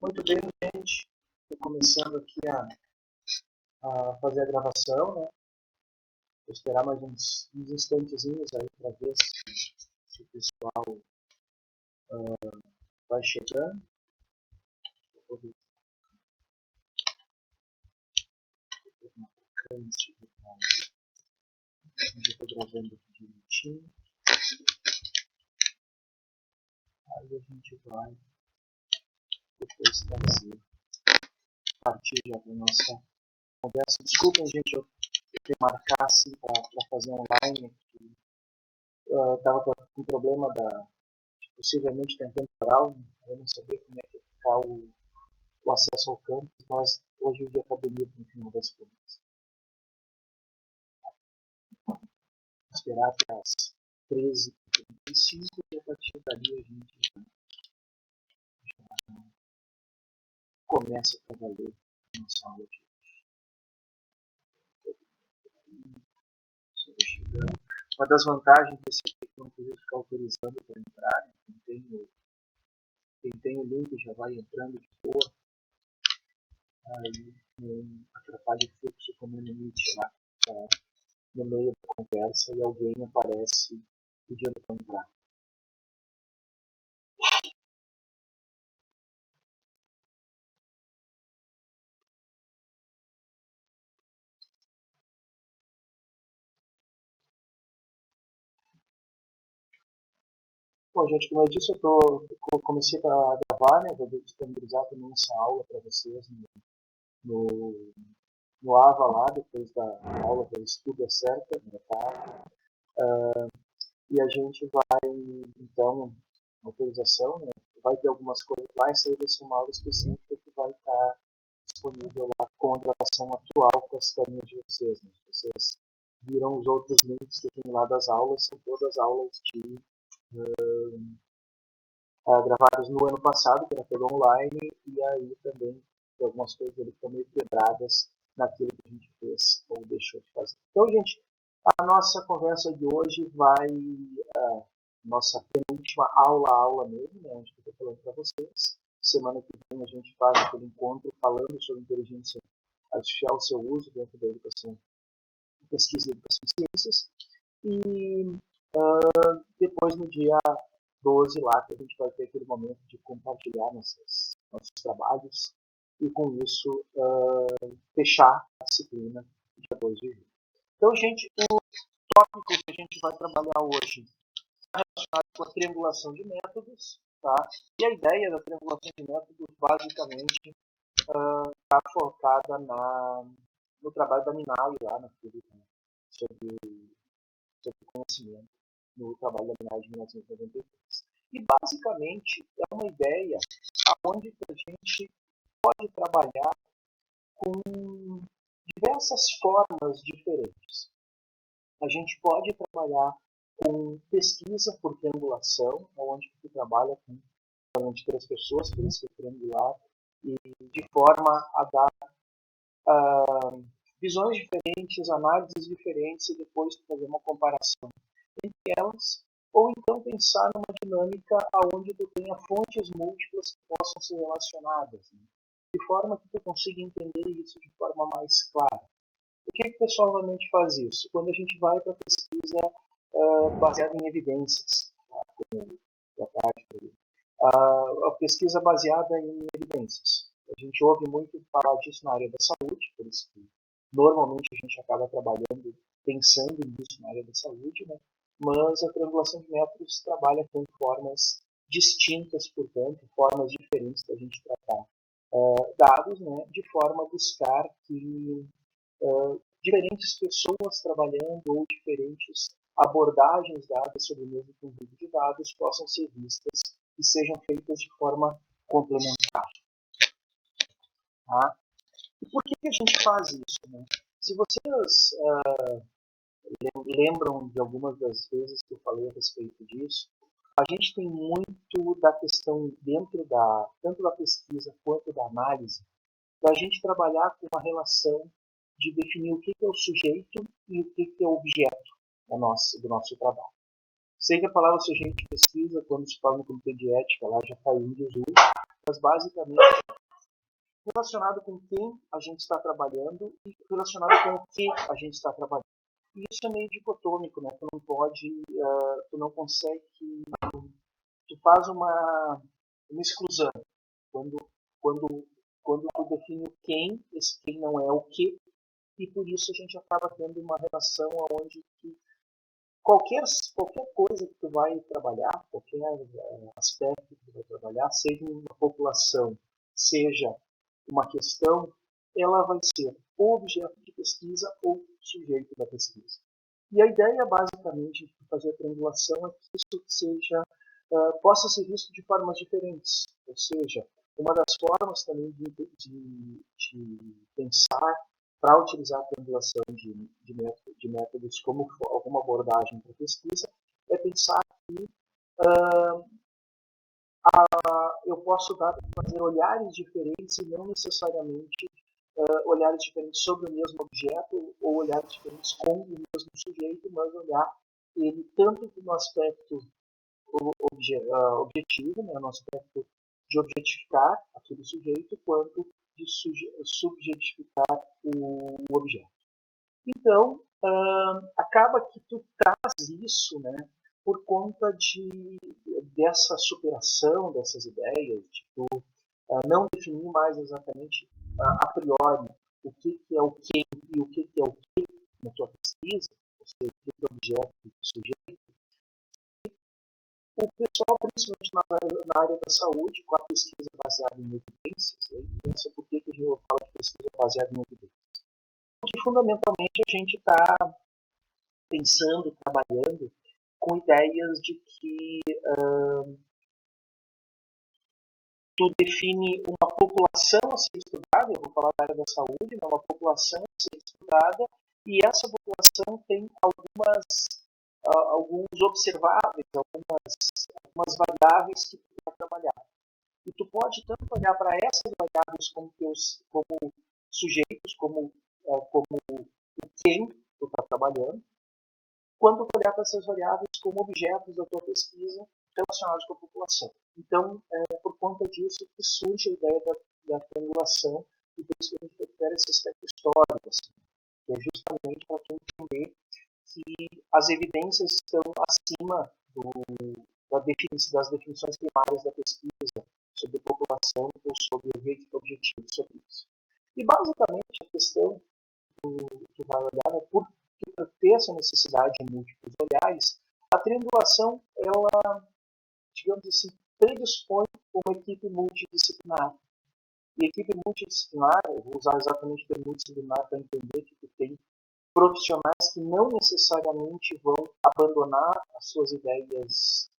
Muito bem, gente. Estou começando aqui a fazer a gravação, né? Vou esperar mais uns instantezinhos aí para ver se o pessoal vai chegando. Vou ver eu estou gravando aqui direitinho. Aí a gente vai depois trazer a partir já da nossa conversa. Desculpem, gente, eu tenho que marcar assim para fazer online. Estava com problema possivelmente tem temporal, eu não sabia como é que ia ficar o acesso ao campus, mas hoje o dia está bonito no final das contas. Vou esperar até as 13h35 e a partir dali a gente já começa a valer a nossa aula de hoje. Uma das vantagens desse aqui é que eu não preciso ficar autorizando para entrar, né? Quem tem o link já vai entrando de boa, aí não atrapalha o fluxo como no Meet lá, no meio da conversa e alguém aparece pedindo para entrar. Bom, gente, como eu disse, eu comecei a gravar, né? Vou disponibilizar também essa aula para vocês no AVA lá, depois da aula do Estudo Acerta, né, tá? E a gente vai, então, autorização, né? Vai ter algumas coisas lá, e aí vai ser uma aula específica que vai estar disponível lá com a gravação atual para as carinhas de vocês, né? Vocês viram os outros links que tem lá das aulas, são todas aulas gravadas no ano passado, que era todo online, e aí também tem algumas coisas ali que estão meio quebradas naquilo que a gente fez ou deixou de fazer. Então, gente, a nossa conversa de hoje vai, nossa penúltima aula mesmo, né, onde eu estou falando para vocês. Semana que vem a gente faz aquele encontro falando sobre inteligência artificial, o seu uso dentro da educação, pesquisa e educação e ciências. E depois, no dia 12 lá, que a gente vai ter aquele momento de compartilhar nossos trabalhos e com isso fechar a disciplina dia 2 de julho. Então, gente, o tópico que a gente vai trabalhar hoje está relacionado com a triangulação de métodos, tá? E a ideia da triangulação de métodos basicamente está focada no trabalho da Minali lá naquele sobre conhecimento, no trabalho da Minali de 1993. E basicamente é uma ideia onde a gente pode trabalhar com diversas formas diferentes. A gente pode trabalhar com pesquisa por triangulação, onde você trabalha com 3 pessoas para esse triangular, e de forma a dar visões diferentes, análises diferentes e depois fazer uma comparação entre elas, ou então pensar numa dinâmica onde tu tenha fontes múltiplas que possam ser relacionadas, né? De forma que tu consiga entender isso de forma mais clara. Por que o pessoal normalmente faz isso? Quando a gente vai para a pesquisa baseada em evidências, tá? Como a prática, a pesquisa baseada em evidências. A gente ouve muito falar disso na área da saúde, por isso que normalmente a gente acaba trabalhando, pensando nisso na área da saúde, né? Mas a triangulação de métodos trabalha com formas distintas, portanto, formas diferentes da gente tratar dados, né? De forma a buscar que diferentes pessoas trabalhando ou diferentes abordagens dadas sobre o mesmo conjunto de dados possam ser vistas e sejam feitas de forma complementar. Tá? E por que a gente faz isso? Né? Se vocês lembram de algumas das vezes que eu falei a respeito disso, a gente tem muito da questão dentro tanto da pesquisa quanto da análise, da gente trabalhar com a relação de definir o que é o sujeito e o que é o objeto do nosso trabalho. Sei que a palavra sujeito de pesquisa, quando se fala no comitê de ética, lá já caiu em desuso, mas basicamente relacionado com quem a gente está trabalhando e relacionado com o que a gente está trabalhando. E isso é meio dicotômico, né? Tu não pode, tu não consegue, tu faz uma exclusão quando, quando, quando tu define o quem, esse quem não é o que, e por isso a gente acaba tendo uma relação onde qualquer coisa que tu vai trabalhar, qualquer aspecto que tu vai trabalhar, seja uma população, seja uma questão, ela vai ser ou objeto de pesquisa ou sujeito da pesquisa. E a ideia, basicamente, de fazer a triangulação é que isso seja, possa ser visto de formas diferentes. Ou seja, uma das formas também de pensar para utilizar a triangulação de métodos como alguma abordagem para pesquisa é pensar que eu posso fazer olhares diferentes e não necessariamente olhares diferentes sobre o mesmo objeto ou olhares diferentes com o mesmo sujeito, mas olhar ele tanto no aspecto objetivo, né, no aspecto de objetificar aquele sujeito, quanto de subjetificar o objeto. Então, acaba que tu traz isso, né, por conta dessa superação dessas ideias, de tu não definir mais exatamente a priori o que é o quem e o que é o que na tua pesquisa, ou seja, o que é o objeto e o sujeito. O pessoal, principalmente na área da saúde, com a pesquisa baseada em evidências, aí pensa por que a gente fala de pesquisa baseada em evidências. Porque, fundamentalmente, a gente está pensando, trabalhando com ideias de que tu define uma população a ser estudada, eu vou falar da área da saúde, né, uma população a ser estudada, e essa população tem alguns observáveis, algumas variáveis que tu vai trabalhar. E tu pode tanto olhar para essas variáveis como sujeitos, como o quem tu está trabalhando, quanto olhar para essas variáveis como objetos da tua pesquisa relacionados com a população. Então, por conta disso que surge a ideia da triangulação e por isso que a gente prefere esse aspecto histórico, assim, que é justamente para tu entender que as evidências estão acima das definições primárias da pesquisa sobre população ou sobre o objetivo sobre isso. E, basicamente, a questão que vai olhar é por ter essa necessidade de múltiplos olhares, a triangulação, ela, digamos assim, predispõe uma equipe multidisciplinar. E equipe multidisciplinar, eu vou usar exatamente o termo multidisciplinar para entender que tem profissionais que não necessariamente vão abandonar as suas ideias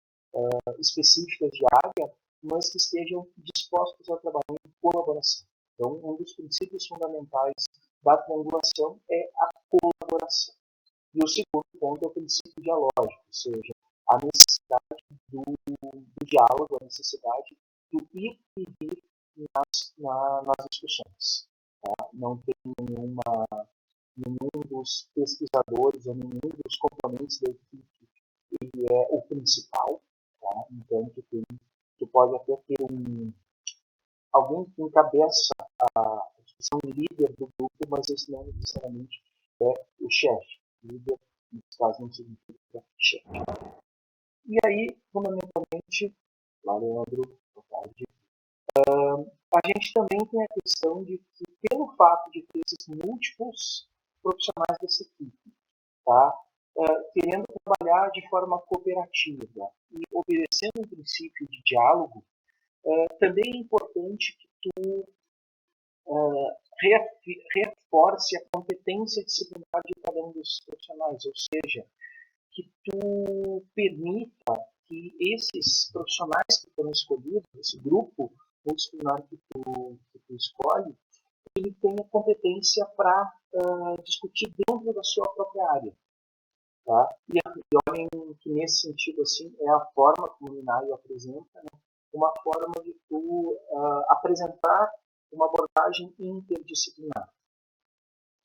específicas de área, mas que estejam dispostos a trabalhar em colaboração. Então, um dos princípios fundamentais da triangulação é a colaboração. E o segundo ponto é o princípio dialógico, ou seja, a necessidade do diálogo, a necessidade do ir e vir nas discussões. Tá? Não tem nenhum dos pesquisadores ou nenhum dos componentes da equipe ele é o principal. Tá? Então, tu pode até ter alguém que encabeça a discussão, líder do grupo, mas esse não necessariamente é o chefe. Líder, nesse caso, não significa chefe. E aí, fundamentalmente, lá, Leandro, boa tarde, a gente também tem a questão de que, pelo fato de ter esses múltiplos profissionais dessa equipe, tá? Querendo trabalhar de forma cooperativa e obedecendo um princípio de diálogo, também é importante que tu reforce a competência disciplinar de cada um desses profissionais, ou seja, que tu permita que esses profissionais que foram escolhidos, esse grupo multidisciplinar que tu escolhe, ele tenha competência para discutir dentro da sua própria área. Tá? E olhem que nesse sentido assim, é a forma como o Minayo apresenta, né? Uma forma de tu apresentar uma abordagem interdisciplinar.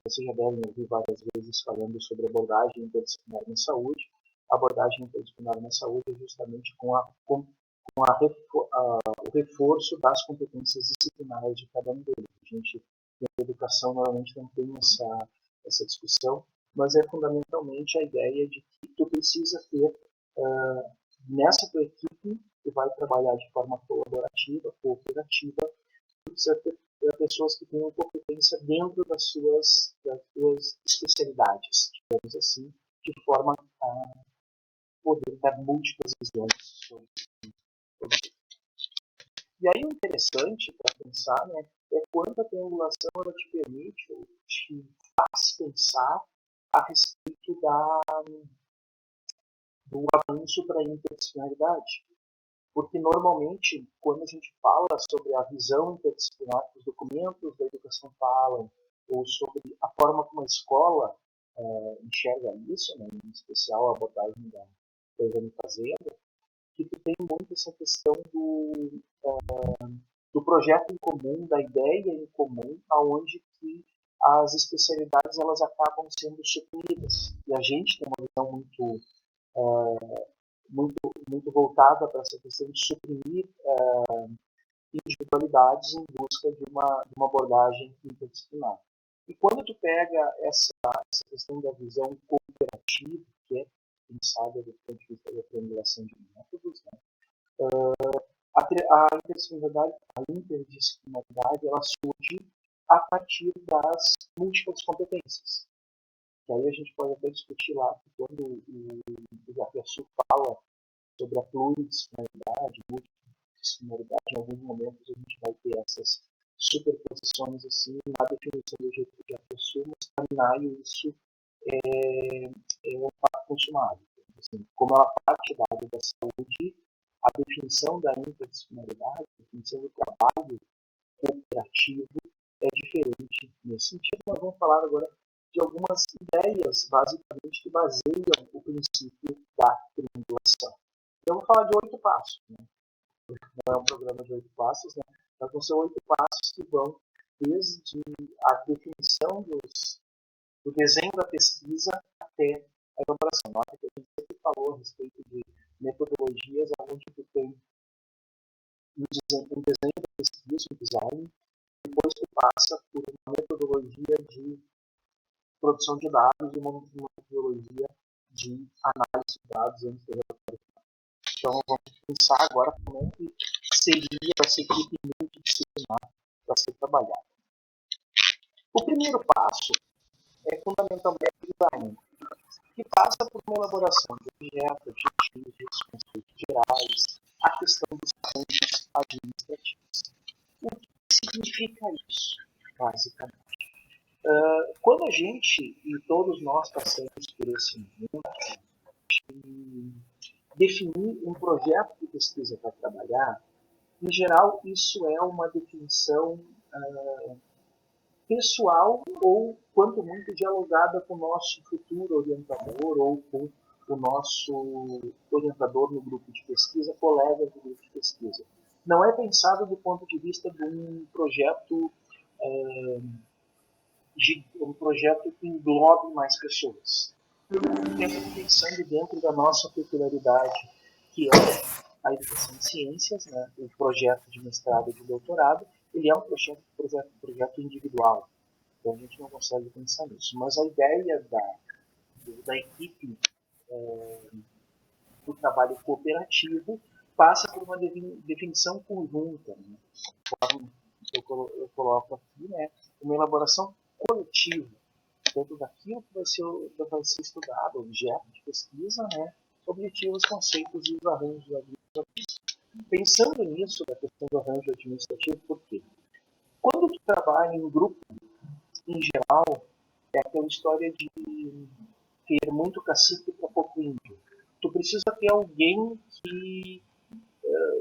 Vocês já devem ouvir várias vezes falando sobre abordagem interdisciplinar na saúde. A abordagem interdisciplinar na saúde é justamente com com o reforço das competências disciplinares de cada um deles. A gente, na educação, normalmente não tem essa discussão, mas é fundamentalmente a ideia de que tu precisa ter, nessa tua equipe, que vai trabalhar de forma colaborativa, cooperativa, tu precisa ter pessoas que tenham competência dentro das suas especialidades, digamos assim, de forma a poder dar múltiplas visões sobre. E aí o interessante para pensar, né, é quanto a triangulação ela te permite, ou te faz pensar a respeito do avanço para a interdisciplinaridade. Porque normalmente, quando a gente fala sobre a visão interdisciplinar que os documentos da educação falam, ou sobre a forma como a escola enxerga isso, né, em especial a abordagem da Ivani Fazenda, que tu tem muito essa questão do projeto em comum, da ideia em comum, aonde que as especialidades elas acabam sendo suprimidas. E a gente tem uma visão muito voltada para essa questão de suprimir individualidades em busca de uma abordagem interdisciplinar. E quando tu pega essa questão da visão cooperativa, que é pensada do ponto de vista da triangulação de métodos, né, a interdisciplinaridade ela surge a partir das múltiplas competências. Que aí a gente pode até discutir lá que quando o Jafferson fala sobre a pluridisciplinaridade, multidisciplinaridade, em alguns momentos a gente vai ter essas superposições assim, na definição do jeito que Jafferson, mas para isso é um fato consumado. Assim, como ela parte da área da saúde, a definição da interdisciplinaridade, a definição do trabalho cooperativo é diferente. Nesse sentido, nós vamos falar agora de algumas ideias, basicamente, que baseiam o princípio da triangulação. Eu vou falar de 8 passos. Né? Não é um programa de 8 passos, né? Mas vão ser 8 passos que vão desde a definição do desenho da pesquisa até a elaboração. Nota que a gente sempre falou a respeito de metodologias onde tu tem um desenho da pesquisa, um design, depois tu passa por uma metodologia de produção de dados e uma metodologia de análise de dados antes do relatório. Então, vamos pensar agora como é que seria essa equipe multidisciplinar para ser trabalhada. O primeiro passo é fundamentalmente o design, que passa por uma elaboração de objetos, objetivos, conceitos gerais, a questão dos arranjos administrativos. O que significa isso, basicamente? Quando a gente, e todos nós passamos por esse momento, de definir um projeto de pesquisa para trabalhar, em geral, isso é uma definição pessoal ou, quanto muito, dialogada com o nosso futuro orientador ou com o nosso orientador no grupo de pesquisa, colegas do grupo de pesquisa. Não é pensado do ponto de vista de um projeto que englobe mais pessoas. Sempre pensando dentro da nossa peculiaridade, que é a educação em ciências, né? O projeto de mestrado e de doutorado, ele é um projeto individual. Então a gente não consegue pensar nisso. Mas a ideia da equipe do trabalho cooperativo passa por uma definição conjunta, né? Eu coloco aqui, né, uma elaboração coletiva, tanto daquilo que vai ser estudado, objeto de pesquisa, né, objetivos, conceitos e os arranjos administrativos. Pensando nisso, da questão do arranjo administrativo, por quê? Quando tu trabalha em grupo, em geral, é aquela história de ter muito cacique para pouco índio. Tu precisa ter alguém que,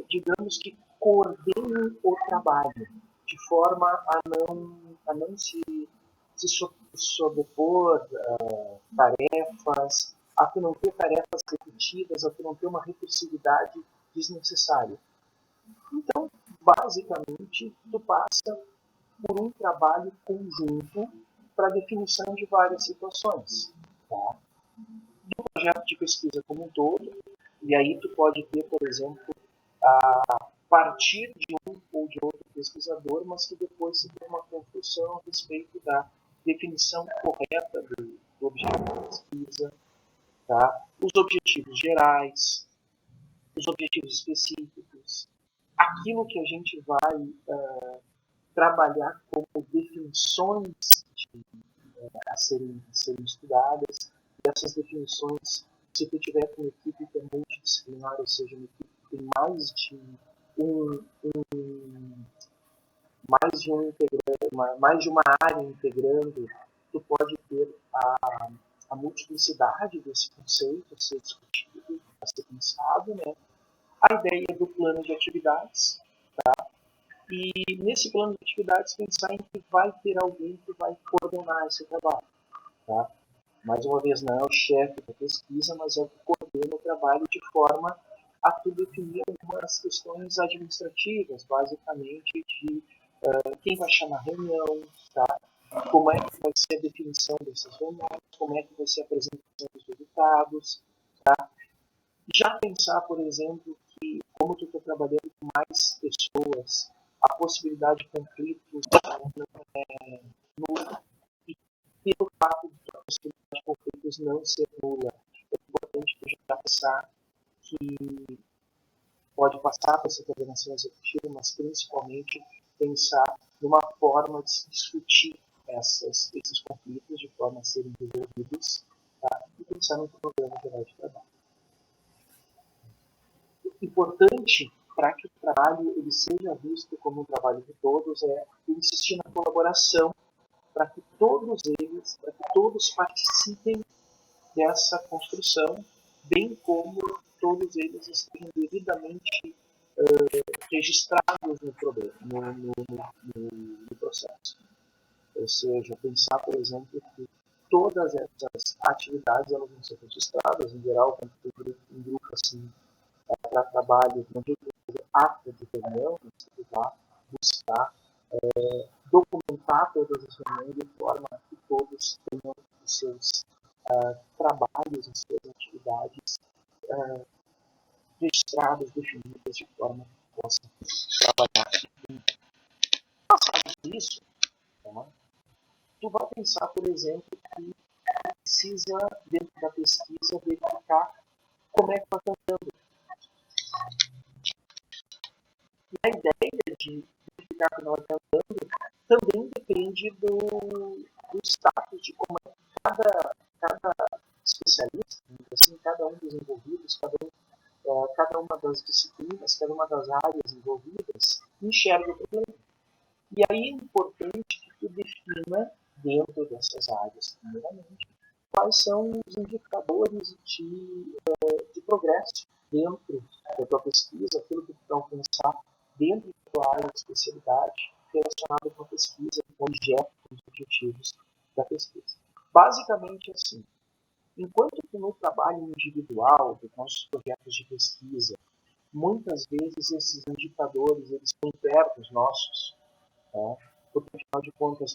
digamos que, coordene o trabalho, de forma a não se sobrepor tarefas, a tu não ter tarefas repetidas, a tu não ter uma recursividade desnecessária. Então, basicamente, tu passa por um trabalho conjunto para a definição de várias situações. Tá? Do projeto de pesquisa como um todo, e aí tu pode ter, por exemplo, a partir de um ou de outro pesquisador, mas que depois se tem uma construção a respeito da definição correta do objetivo da pesquisa, tá? Os objetivos gerais, os objetivos específicos, aquilo que a gente vai trabalhar como definições a serem estudadas, e essas definições, se tu tiver com uma equipe que é multidisciplinar, ou seja, uma equipe que tem mais de mais de uma área integrando, tu pode ter a multiplicidade desse conceito a ser discutido, a ser pensado, né? A ideia do plano de atividades, tá? E nesse plano de atividades pensar em que vai ter alguém que vai coordenar esse trabalho, tá? Mais uma vez, não é o chefe da pesquisa, mas é o que coordena o trabalho de forma a tu definir algumas questões administrativas, basicamente de quem vai chamar a reunião, tá? Como é que vai ser a definição dessas reuniões, como é que vai ser a apresentação dos resultados, tá? Já pensar, por exemplo, que como tu está trabalhando com mais pessoas, a possibilidade de conflitos não é nula, e pelo fato de a possibilidade de conflitos não ser nula, é importante tu já pensar que pode passar por essa coordenação executiva, mas principalmente pensar numa forma de se discutir esses conflitos de forma a serem resolvidos, tá? E pensar no programa geral de trabalho. Importante para que o trabalho ele seja visto como um trabalho de todos é insistir na colaboração para que todos eles, para que todos participem dessa construção, bem como todos eles estejam devidamente registrados no problema, no processo. Ou seja, pensar, por exemplo, que todas essas atividades elas vão ser registradas, em geral, quando tem um grupo assim, para trabalho, não tem que fazer ato de reunião, buscar documentar todas as reuniões de forma que todos tenham os seus trabalhos, as suas atividades registradas, definidas de forma que possam trabalhar. Passado disso, tá? Tu vai pensar, por exemplo, que precisa, dentro da pesquisa, verificar como é que está andando. E a ideia de verificar como ela está andando também depende do status de como é que cada especialista, assim, cada um dos envolvidos, cada uma das disciplinas, cada uma das áreas envolvidas, enxerga o problema. E aí é importante que tu defina, dentro dessas áreas, primeiramente, quais são os indicadores de progresso dentro da tua pesquisa, aquilo que tu vai alcançar dentro da tua área de especialidade relacionada com a pesquisa, com o objeto, com os objetivos da pesquisa. Basicamente assim, enquanto que no trabalho individual dos nossos projetos de pesquisa, muitas vezes esses indicadores eles são internos nossos, né? Porque afinal de contas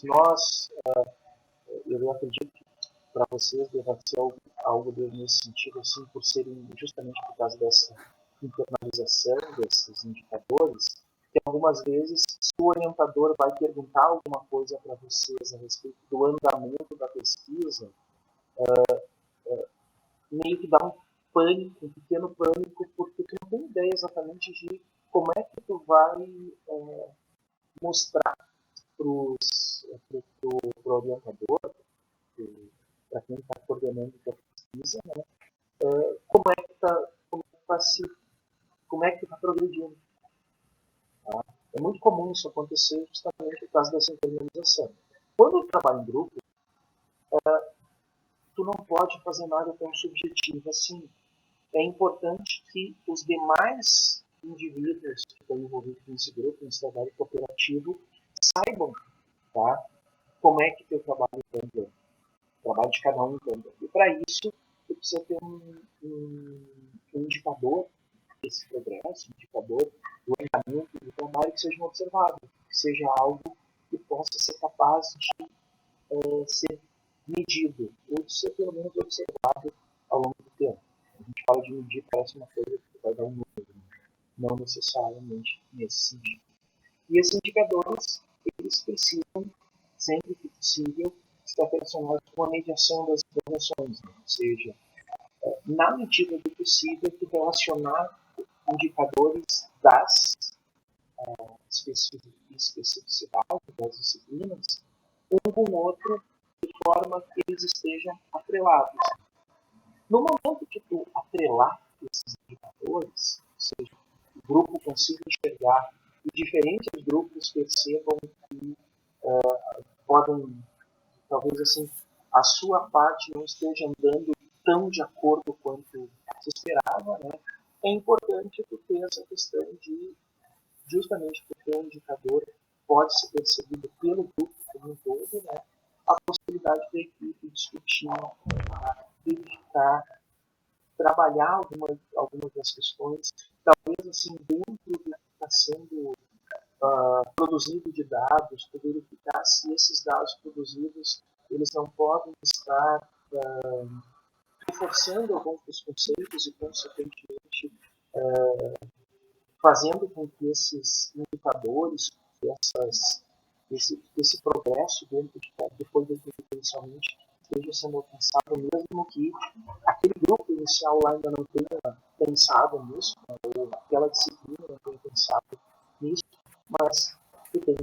eu acredito que para vocês deva ser algo nesse sentido, assim, por serem justamente por causa dessa internalização desses indicadores, que algumas vezes, se o orientador vai perguntar alguma coisa para vocês a respeito do andamento da pesquisa, meio que dá um pânico, um pequeno pânico, porque tu não tem ideia exatamente de como é que tu vai mostrar para o orientador, para quem está coordenando a pesquisa, né, como é que está progredindo. Tá? É muito comum isso acontecer justamente por causa dessa internalização. Quando eu trabalho em grupo, tu não pode fazer nada tão subjetivo assim. É importante que os demais indivíduos que estão envolvidos nesse grupo, nesse trabalho cooperativo, saibam, tá, como é que o teu trabalho está andando, o trabalho de cada um está andando. E para isso, tu precisa ter um indicador desse progresso, um indicador do andamento do trabalho que seja observado, que seja algo que possa ser capaz de ser medido, ou de ser pelo menos observado ao longo do tempo. A gente fala de medir, parece uma coisa que vai dar um número, não necessariamente nesse sentido. E esses indicadores, eles precisam, sempre que possível, estar relacionados com a mediação das informações, né? Ou seja, na medida do possível, que relacionar indicadores das especificidades das disciplinas um com o outro, de forma que eles estejam atrelados. No momento que tu atrelar esses indicadores, ou seja, o grupo consiga enxergar e diferentes grupos percebam que podem, talvez assim, a sua parte não esteja andando tão de acordo quanto se esperava, né? É importante tu ter essa questão de, justamente porque o indicador pode ser percebido pelo grupo como um todo, né? A possibilidade da equipe discutir, verificar, trabalhar algumas das questões, talvez assim, dentro do que está sendo produzido de dados, para verificar se esses dados produzidos eles não podem estar reforçando alguns dos conceitos e, consequentemente, fazendo com que esses indicadores, esse progresso dentro de que foi definido inicialmente, esteja sendo alcançado, mesmo que aquele grupo inicial lá ainda não tenha pensado nisso, né, ou aquela disciplina não tenha pensado nisso, mas que tem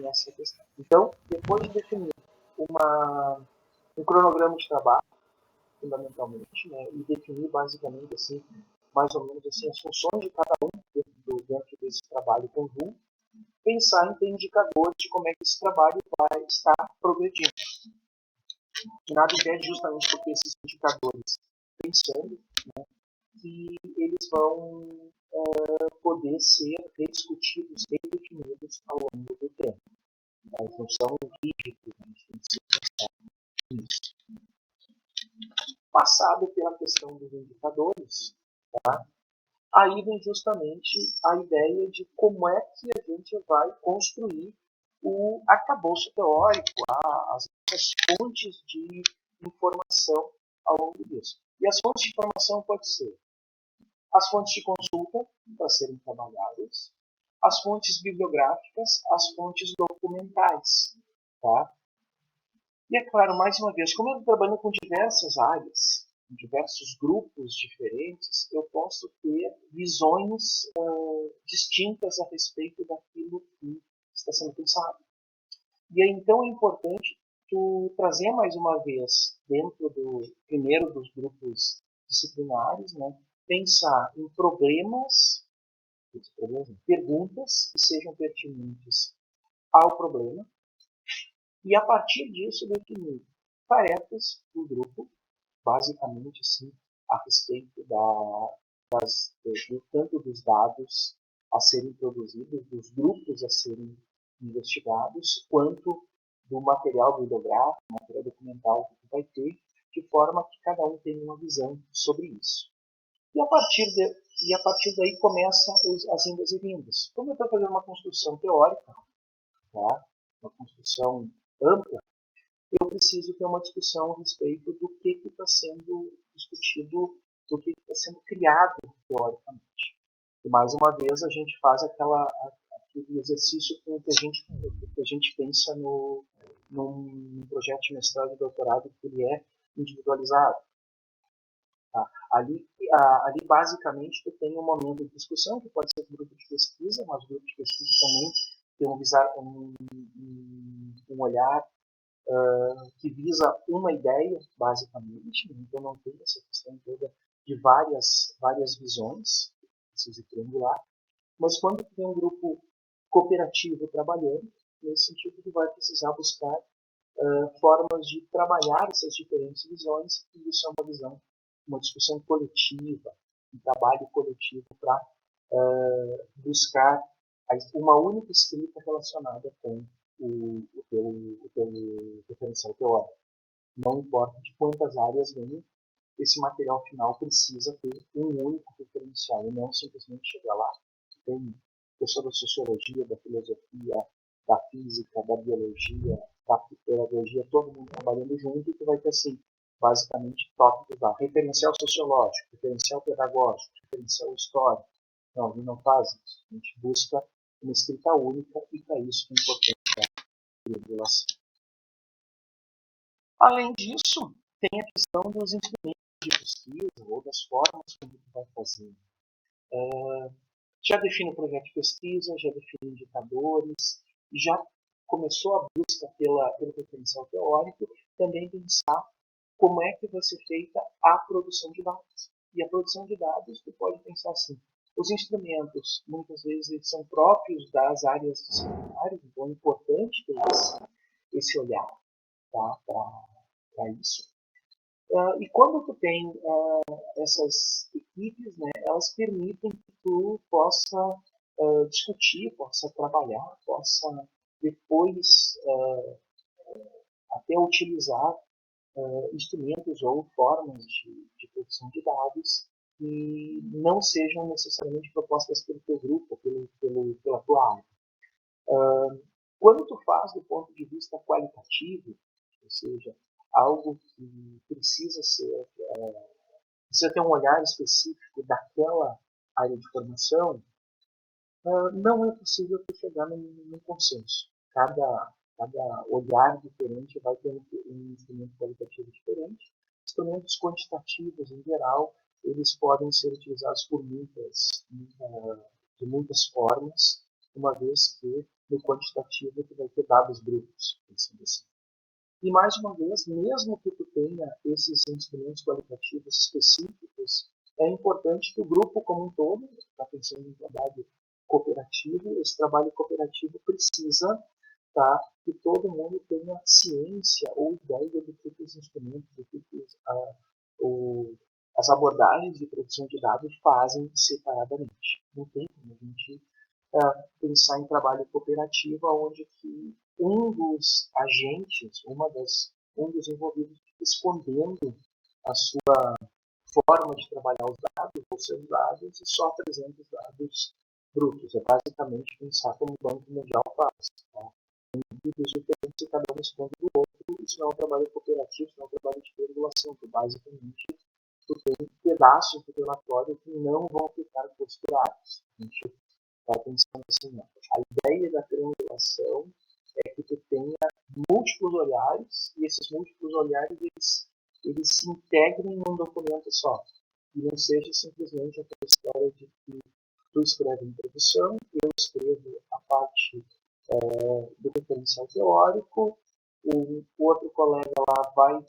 essa questão. Então, depois de definir um cronograma de trabalho, fundamentalmente, né, e definir basicamente assim, mais ou menos assim, as funções de cada um dentro desse trabalho conjunto, pensar em ter indicadores de como é que esse trabalho vai estar progredindo. Que nada impede, justamente porque esses indicadores, pensando, né, que eles vão poder ser rediscutidos, redefinidos ao longo do tempo. Eles não são rígidos, a gente tem que se pensar nisso. Passado pela questão dos indicadores, tá? Aí vem justamente a ideia de como é que a gente vai construir o arcabouço teórico, as fontes de informação ao longo disso. E as fontes de informação podem ser as fontes de consulta para serem trabalhadas, as fontes bibliográficas, as fontes documentais. Tá? E é claro, mais uma vez, como eu trabalho com diversas áreas, com diversos grupos diferentes, eu posso ter visões distintas a respeito daquilo que está sendo pensado. E aí, então é importante tu trazer mais uma vez, dentro do primeiro dos grupos disciplinares, né, pensar em perguntas que sejam pertinentes ao problema, e a partir disso definir tarefas do grupo, basicamente assim, a respeito tanto dos dados a serem produzidos, dos grupos a serem investigados, quanto do material bibliográfico, material documental que vai ter, de forma que cada um tenha uma visão sobre isso. E a partir daí começam as indas e vindas. Como eu estou fazendo uma construção teórica, tá? Uma construção ampla, eu preciso ter uma discussão a respeito do que está sendo discutido, do que está sendo criado teoricamente. E mais uma vez a gente faz aquele exercício com o que a gente pensa num projeto de mestrado e doutorado, que ele é individualizado. Tá? Ali basicamente tu tem um momento de discussão, que pode ser um grupo de pesquisa, mas o grupo de pesquisa também tem um olhar que visa uma ideia, basicamente, então não tem essa questão toda de várias visões, precisa triangular, mas quando tem um grupo cooperativo trabalhando, nesse sentido ele vai precisar buscar formas de trabalhar essas diferentes visões, e isso é uma visão, uma discussão coletiva, um trabalho coletivo para buscar uma única escrita relacionada com o teu referencial teórico. Não importa de quantas áreas vem, esse material final precisa ter um único referencial e não simplesmente chegar lá. Tem pessoa da sociologia, da filosofia, da física, da biologia, da pedagogia, todo mundo trabalhando junto, e tu vai ter assim, basicamente tópicos lá: referencial sociológico, referencial pedagógico, referencial histórico, Não, ele não faz isso. A gente busca uma escrita única e para isso é importante a regulação. Além disso, tem a questão dos instrumentos de pesquisa ou das formas como tu vai fazer. Já define o projeto de pesquisa, já define indicadores, já começou a busca pelo referencial teórico, também pensar como é que vai ser feita a produção de dados. E a produção de dados, tu pode pensar assim, os instrumentos, muitas vezes, eles são próprios das áreas disciplinares, então é importante ter esse olhar, tá, para isso. E quando tu tem essas equipes, né, elas permitem que tu possa discutir, possa trabalhar, possa depois até utilizar instrumentos ou formas de produção de dados que não sejam necessariamente propostas pelo teu grupo, pela tua área. Quando tu faz do ponto de vista qualitativo, ou seja, algo que precisa ter um olhar específico daquela área de formação, não é possível tu chegar num consenso. Cada olhar diferente vai ter um instrumento qualitativo diferente. Instrumentos quantitativos, em geral, eles podem ser utilizados de muitas formas, uma vez que no quantitativo tu vai ter dados brutos, pensando assim. E mais uma vez, mesmo que tu tenha esses instrumentos qualitativos específicos, é importante que o grupo como um todo, está pensando em trabalho cooperativo, esse trabalho cooperativo precisa que todo mundo tenha ciência ou ideia do que os instrumentos, do que as abordagens de produção de dados fazem separadamente. Não tem como a gente pensar em trabalho cooperativo onde que um dos agentes, um dos envolvidos escondendo a sua forma de trabalhar os dados, os seus dados, e só apresenta os dados brutos. É basicamente pensar como o Banco Mundial faz. Tá? Indivíduos diferentes e cada um esconde do outro, isso não é um trabalho cooperativo, isso não é um trabalho de regulação, que basicamente tu tem pedaços do relatório que não vão ficar costurados. A gente está pensando assim, a ideia da triangulação é que tu tenha múltiplos olhares e esses múltiplos olhares eles se integrem num documento só e não seja simplesmente aquela história de que tu escreve a introdução, eu escrevo a parte do referencial teórico, o outro colega lá vai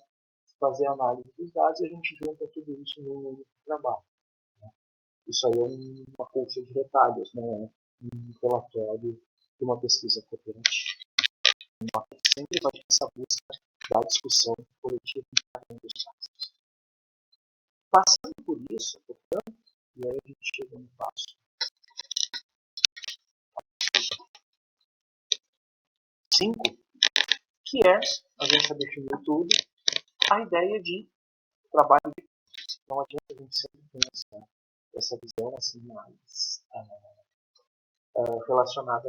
fazer a análise dos dados e a gente junta tudo isso num único trabalho. Isso aí é uma colcha de retalhos, não é um relatório de uma pesquisa cooperativa. Sempre vai ter essa busca da discussão coletiva em cada um dos casos. Passando por isso, portanto, e aí a gente chega no passo 5, que é, a gente já definiu tudo, a ideia de trabalho de grupo. Não adianta a gente sempre ter essa visão assim, mais relacionada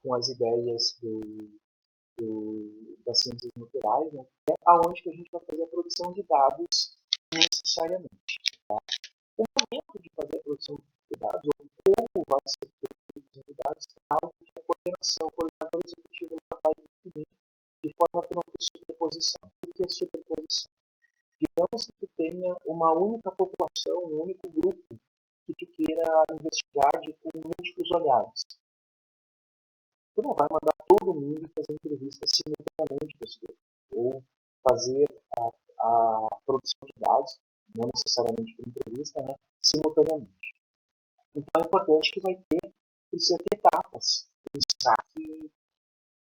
com as ideias das ciências naturais, né? É aonde que a gente vai fazer a produção de dados necessariamente. Tá? O momento de fazer a produção de dados, ou como vai ser feita a produção de dados, é algo que a coordenação, o coordenador executivo vai definir de forma que não tenha superposição. O que é superposição? Digamos que tu tenha uma única população, um único grupo que tu queira investigar com múltiplos olhares. Tu não vai mandar todo mundo fazer entrevistas simultaneamente com esse grupo, ou fazer a produção de dados, não necessariamente por entrevista, né, simultaneamente. Então é importante que precisa ter etapas, pensar que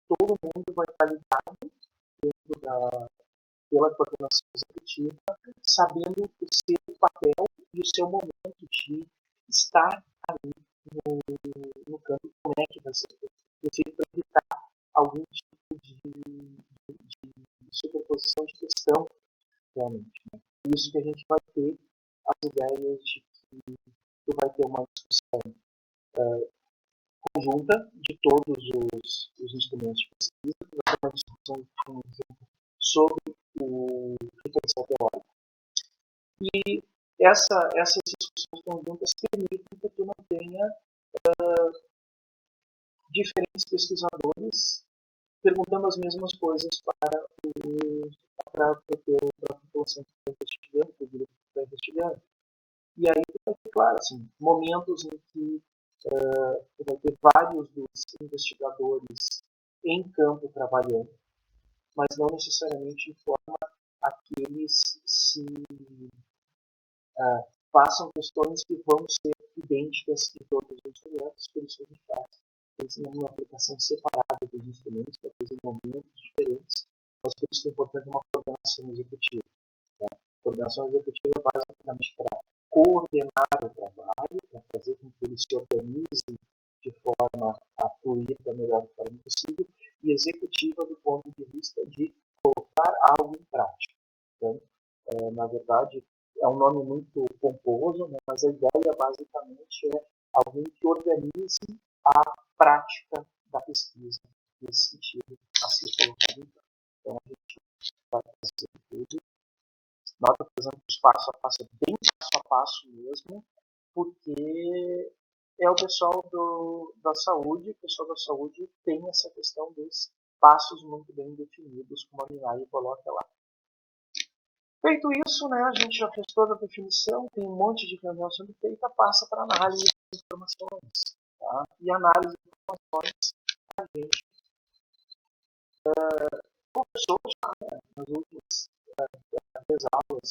todo mundo vai estar ligado pela coordenação executiva, sabendo o seu papel e o seu momento de estar ali no campo, como é que vai ser feito. Para evitar algum tipo de superposição de questão, realmente. Né? Isso que a gente vai ter as ideias de que tu vai ter uma discussão conjunta de todos os instrumentos de pesquisa, tu vai ter uma discussão conjunta sobre o referencial teórico. E essas discussões conjuntas permitem que tu não tenha diferentes pesquisadores perguntando as mesmas coisas para a população que está investigando, para o grupo que está investigando. E aí vai ter, claro, assim, momentos em que vai ter vários dos investigadores em campo trabalhando, mas não necessariamente de forma a que eles se façam questões que vão ser idênticas em todos os instrumentos, por isso que a gente faz uma aplicação separada dos instrumentos, para fazer momentos diferentes, mas por isso que é importante uma coordenação executiva. Tá? A coordenação executiva é basicamente para coordenar o trabalho, para fazer com que ele se organize de forma a fluir da melhor forma possível, e executiva do ponto de vista de colocar algo em prática. Então, na verdade, é um nome muito pomposo, né, mas a ideia basicamente é alguém que organize a prática da pesquisa nesse sentido a ser colocado. Então, a gente vai fazer tudo. Nós apresentamos os passo a passo, bem passo a passo mesmo, porque é o pessoal da saúde, o pessoal da saúde tem essa questão dos passos muito bem definidos, como a Minai coloca lá. Feito isso, né, a gente já fez toda a definição, tem um monte de reunião sendo feita, passa para análise de informações. Tá? E análise de informações, a gente conversou já, né, nas últimas 3 aulas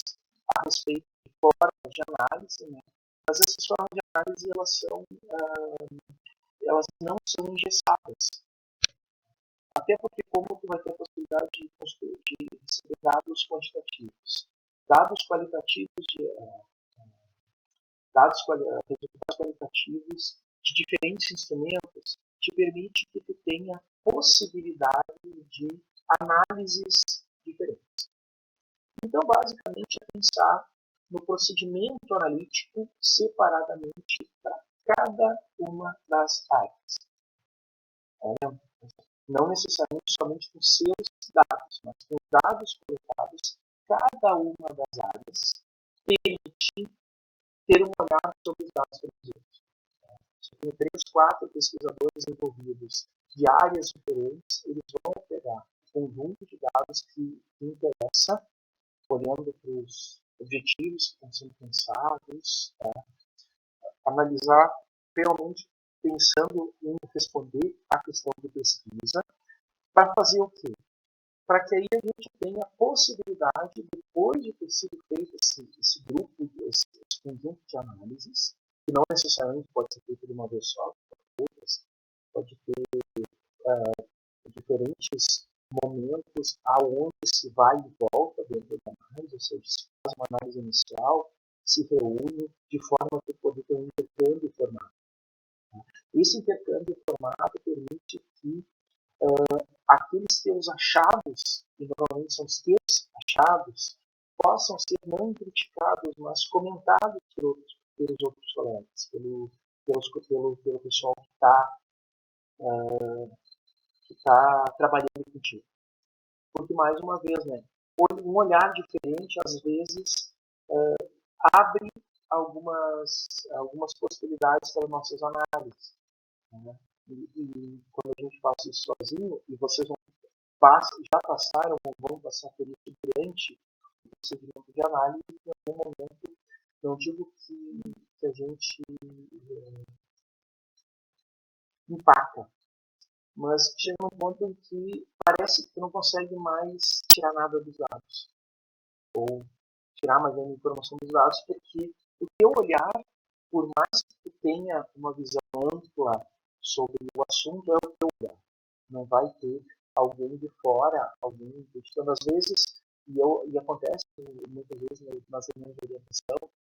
a respeito de formas de análise, né? Mas essas formas de análise elas não são engessadas. Até porque, como tu vai ter a possibilidade de receber dados quantitativos, dados qualitativos, resultados qualitativos de diferentes instrumentos, te permite que tu tenha possibilidade de análises diferentes. Então, basicamente, é pensar no procedimento analítico separadamente para cada uma das áreas. Não necessariamente somente com seus dados, mas com dados coletados, cada uma das áreas permite ter um olhar sobre os dados produzidos. Se tem 3, 4 pesquisadores envolvidos de áreas diferentes, eles vão pegar um conjunto de dados que interessa, olhando para os objetivos que estão sendo pensados, tá? Analisar realmente pensando em responder à questão de pesquisa, para fazer o quê? Para que aí a gente tenha a possibilidade, depois de ter sido feito esse grupo, esse conjunto de análises, que não necessariamente pode ser feito de uma vez só, pode ter diferentes momentos aonde se vai e volta dentro da análise, ou seja, se faz uma análise inicial, se reúne de forma a poder ter um intercâmbio formado. Esse intercâmbio formado permite que aqueles teus achados, que normalmente são os teus achados, possam ser não criticados, mas comentados pelos outros colegas, pelo pessoal que está trabalhando contigo. Porque, mais uma vez, né, um olhar diferente, às vezes, abre algumas possibilidades para nossas análises. Né? E quando a gente faz isso sozinho, e vocês já passaram ou vão passar por isso durante o procedimento de análise, em algum momento, não digo que a gente empaca, mas chega um ponto em que parece que tu não consegue mais tirar nada dos dados, ou tirar mais nenhuma informação dos dados, porque o teu olhar, por mais que tu tenha uma visão ampla sobre o assunto, é o teu olhar. Não vai ter alguém de fora, alguém investigando. Às vezes, e acontece muitas vezes nas reuniões de orientação,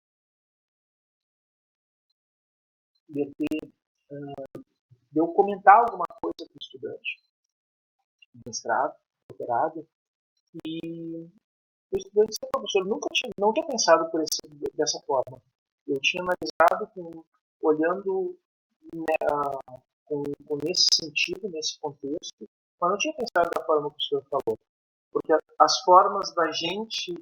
de eu comentar alguma coisa para o estudante, mestrado, doutorado, e o estudante disse, professor, não tinha pensado dessa forma. Eu tinha analisado olhando com nesse sentido, nesse contexto, mas não tinha pensado da forma que o senhor falou. Porque as formas da gente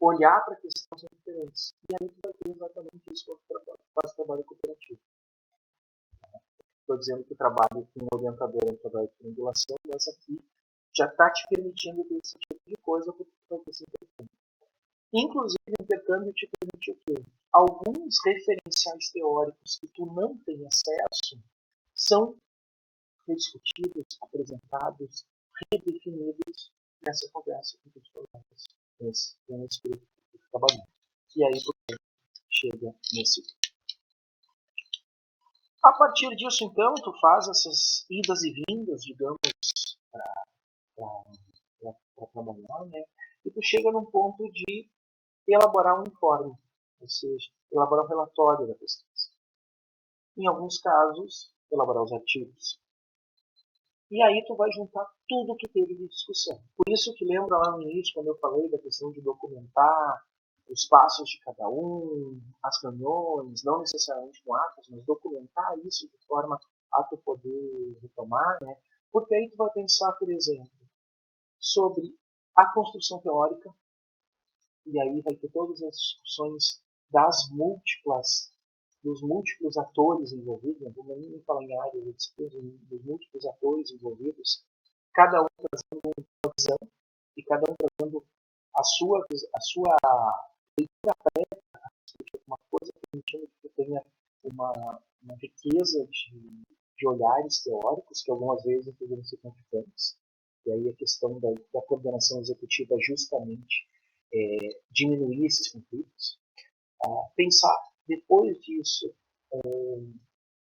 olhar para a questão são diferentes. E aí tu vai ter exatamente isso quando tu faz trabalho cooperativo. Estou dizendo que o trabalho com orientador é um trabalho de triangulação, mas aqui já está te permitindo ter esse tipo de coisa porque tu vai ter esse intercâmbio. Inclusive, o intercâmbio te permite o quê? Alguns referenciais teóricos que tu não tem acesso são rediscutidos, apresentados, redefinidos nessa conversa com os colegas, nesse grupo de trabalho. E aí você chega nesse. A partir disso, então, tu faz essas idas e vindas, digamos, para trabalhar, né? E tu chega num ponto de elaborar um informe, ou seja, elaborar um relatório da pesquisa. Em alguns casos, elaborar os artigos. E aí tu vai juntar tudo que teve de discussão. Por isso que lembra lá no início, quando eu falei da questão de documentar os passos de cada um, as reuniões, não necessariamente com atos, mas documentar isso de forma a tu poder retomar, né? Porque aí tu vai pensar, por exemplo, sobre a construção teórica, e aí vai ter todas as discussões dos múltiplos atores envolvidos, não vou nem falar em áreas de disciplina, dos múltiplos atores envolvidos, cada um trazendo uma visão e cada um trazendo a sua leitura prévia, uma coisa permitindo que tenha uma riqueza de olhares teóricos, que algumas vezes poderiam ser conflitantes. E aí a questão da coordenação executiva justamente diminuir esses conflitos. Pensar, depois disso,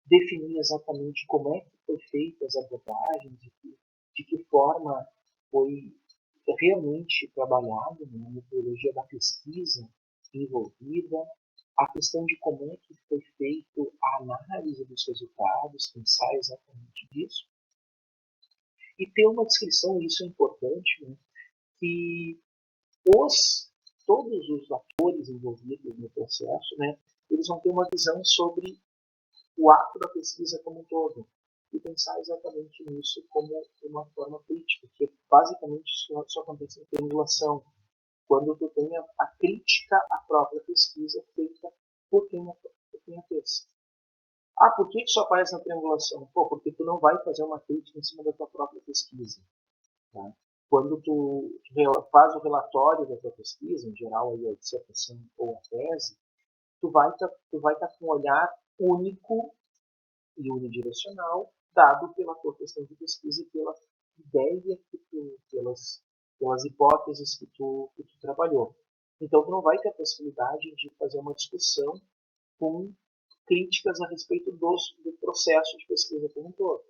definir exatamente como é que foi feitas as abordagens, de que forma foi realmente trabalhado, né, a metodologia da pesquisa envolvida, a questão de como é que foi feito a análise dos resultados, pensar exatamente disso, e ter uma descrição, isso é importante, né, que todos os atores envolvidos no processo, né, eles vão ter uma visão sobre o ato da pesquisa como um todo e pensar exatamente nisso como uma forma crítica, que basicamente só acontece em triangulação, quando tu tem a crítica à própria pesquisa feita por quem a fez. Por que só aparece na triangulação? Porque tu não vai fazer uma crítica em cima da tua própria pesquisa. Tá? Quando tu faz o relatório da tua pesquisa, em geral aí a dissertação ou a tese, tu vai estar com um olhar único e unidirecional dado pela tua questão de pesquisa e pela ideia pelas hipóteses que tu trabalhou. Então, tu não vai ter a possibilidade de fazer uma discussão com críticas a respeito do processo de pesquisa como um todo.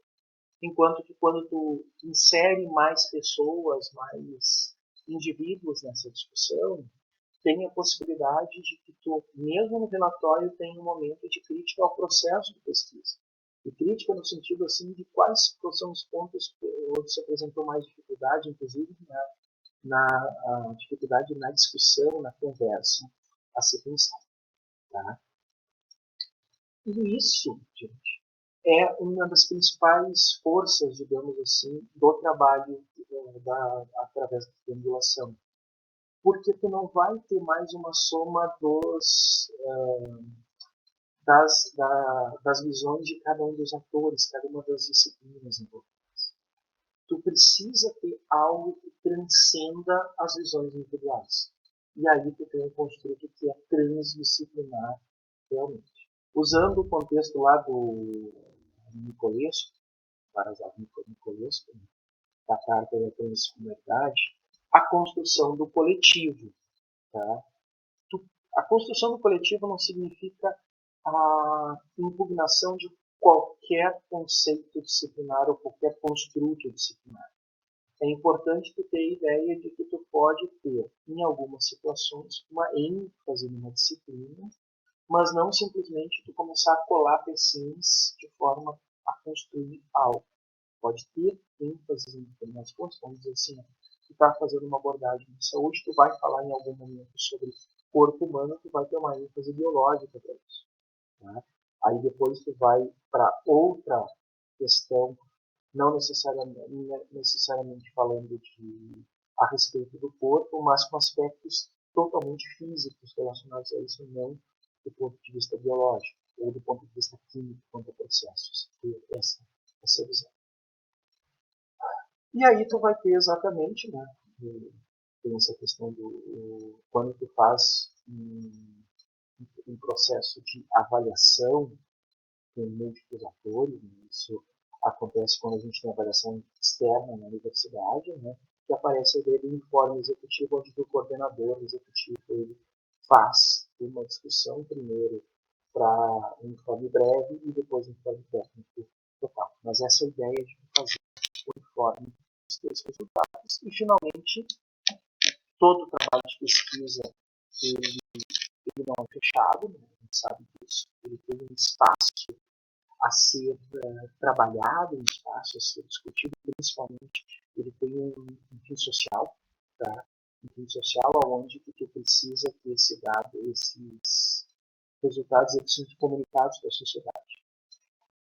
Enquanto que quando tu insere mais pessoas, mais indivíduos nessa discussão, tem a possibilidade de que tu, mesmo no relatório, tenha um momento de crítica ao processo de pesquisa. E crítica no sentido assim de quais são os pontos onde se apresentou mais dificuldade, inclusive na dificuldade na discussão, na conversa a ser pensada. Tá? E isso, gente, é uma das principais forças, digamos assim, do trabalho através da triangulação. Porque tu não vai ter mais uma soma das visões de cada um dos atores, cada uma das disciplinas envolvidas. Tu precisa ter algo que transcenda as visões individuais. E aí tu tem um construto que é transdisciplinar realmente. Usando o contexto lá do Nicolesco, Varazar Nicolesco, da Carta da Transdisciplinaridade, a construção do coletivo. Tá? A construção do coletivo não significa a impugnação de qualquer conceito disciplinar ou qualquer construto disciplinar. É importante tu ter a ideia de que tu pode ter, em algumas situações, uma ênfase numa disciplina, mas não simplesmente tu começar a colar pecinhas de forma a construir algo. Pode ter ênfase em determinados pontos, vamos dizer assim, tu está fazendo uma abordagem de saúde, tu vai falar em algum momento sobre corpo humano, tu vai ter uma ênfase biológica para isso. Tá? Aí depois tu vai para outra questão, não necessariamente falando a respeito do corpo, mas com aspectos totalmente físicos relacionados a isso, não do ponto de vista biológico, ou do ponto de vista químico quanto a processos. Essa visão. E aí tu vai ter exatamente, né, tem essa questão do quando tu faz um processo de avaliação com múltiplos atores, né, isso acontece quando a gente tem avaliação externa na universidade, né, que aparece o informe executivo, onde o coordenador executivo ele faz uma discussão primeiro para um informe breve e depois um informe técnico total. Mas essa é a ideia de fazer o informe dos teus resultados e, finalmente, todo o trabalho de pesquisa ele não é fechado, né? A gente sabe disso, ele tem um espaço a ser trabalhado, um espaço a ser discutido, principalmente ele tem um fim social, tá? Um fim social onde tu precisa que esses resultados eles sejam comunicados para a sociedade.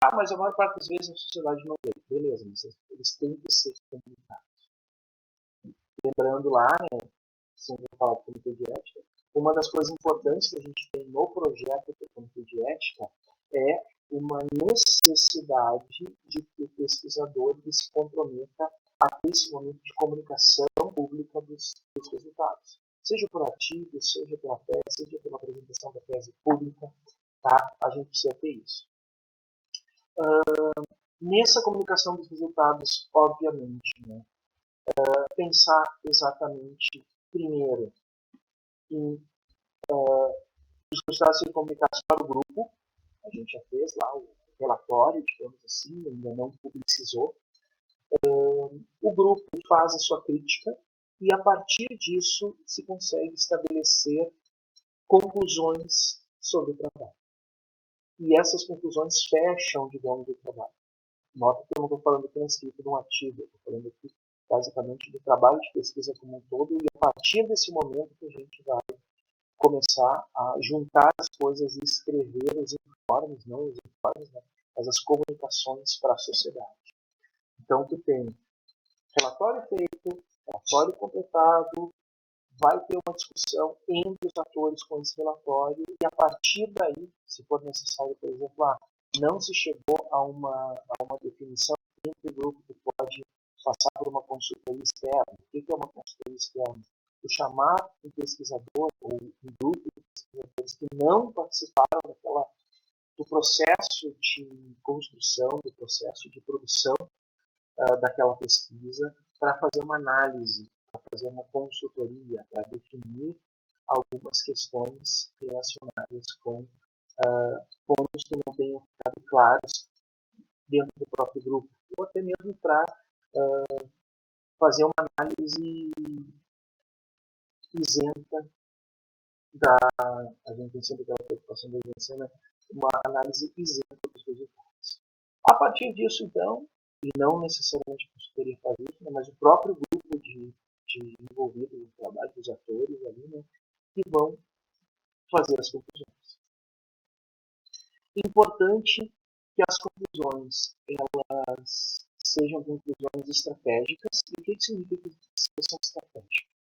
Ah, mas a maior parte das vezes a sociedade não vê. Beleza, mas eles têm que ser comunicados. Lembrando lá, né, sempre falar do Comitê de Ética, uma das coisas importantes que a gente tem no projeto do Comitê de Ética é uma necessidade de que o pesquisador se comprometa a ter esse momento de comunicação pública dos resultados. Seja por artigo, seja pela tese, seja pela apresentação da tese pública, tá? A gente precisa ter isso. Nessa comunicação dos resultados, obviamente, né, pensar exatamente, primeiro, em os resultados serem comunicados para o grupo. A gente já fez lá o relatório, digamos assim, ainda não publicizou. O grupo faz a sua crítica e, a partir disso, se consegue estabelecer conclusões sobre o trabalho. E essas conclusões fecham, digamos, o trabalho. Nota que eu não estou falando transcrito de um artigo, eu estou falando aqui basicamente do trabalho de pesquisa como um todo, e a partir desse momento que a gente vai começar a juntar as coisas e escrever os informes, não os informes, né, mas as comunicações para a sociedade. Então, tu tem relatório feito, relatório completado, vai ter uma discussão entre os atores com esse relatório e, a partir daí, se for necessário, por exemplo, não se chegou a uma definição entre o grupo que pode passar por uma consultoria externa. O que é uma consultoria externa? Tu chamar um pesquisador ou um grupo de pesquisadores que não participaram do processo de construção, do processo de produção daquela pesquisa, para fazer uma análise, para fazer uma consultoria, para definir algumas questões relacionadas com pontos que não tenham ficado claros dentro do próprio grupo, ou até mesmo para fazer uma análise isenta a gente tem sempre aquela preocupação da isenção, né? Uma análise isenta dos resultados. A partir disso, então, e não necessariamente a consultoria faz isso, né, mas o próprio grupo de envolvidos no trabalho, dos atores ali, né, que vão fazer as conclusões. Importante que as conclusões elas sejam conclusões estratégicas. E o que significa que são estratégicas?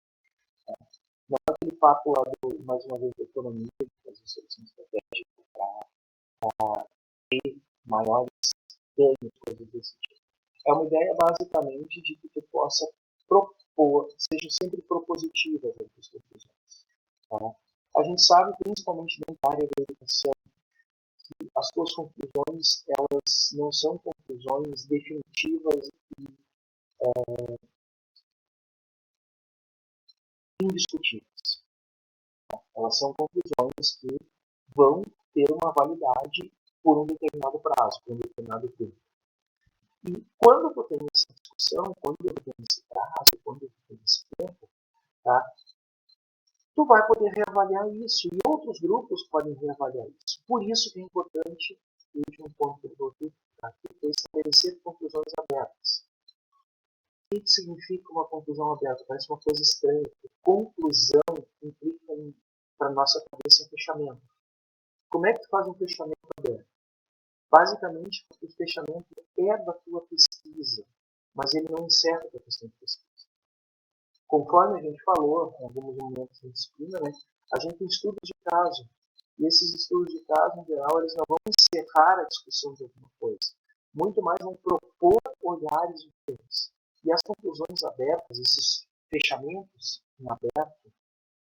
Não é aquele papo lá, mais uma vez, da economia, de fazer solução estratégica para ter maiores ganhos, coisas desse tipo. É uma ideia, basicamente, de que tu possa propor, sejam sempre propositivas as conclusões. Tá? A gente sabe, principalmente dentro da área da educação, que as tuas conclusões elas não são conclusões definitivas e indiscutíveis. Elas são conclusões que vão ter uma validade por um determinado prazo, por um determinado tempo. E quando tu tem essa discussão, quando tu tem esse prazo, quando tu tem esse tempo, tá, tu vai poder reavaliar isso e outros grupos podem reavaliar isso. Por isso que é importante, o último ponto que eu vou aqui, é estabelecer conclusões abertas. O que significa uma conclusão aberta? Parece uma coisa estranha, porque conclusão implica, para a nossa cabeça, um fechamento. Como é que tu faz um fechamento aberto? Basicamente, o fechamento é da tua pesquisa, mas ele não encerra a tua questão de pesquisa. conforme a gente falou em alguns momentos da disciplina, né, a gente tem estudos de caso. E esses estudos de caso, em geral, eles não vão encerrar a discussão de alguma coisa. Muito mais vão propor olhares diferentes. E as conclusões abertas, esses fechamentos em aberto,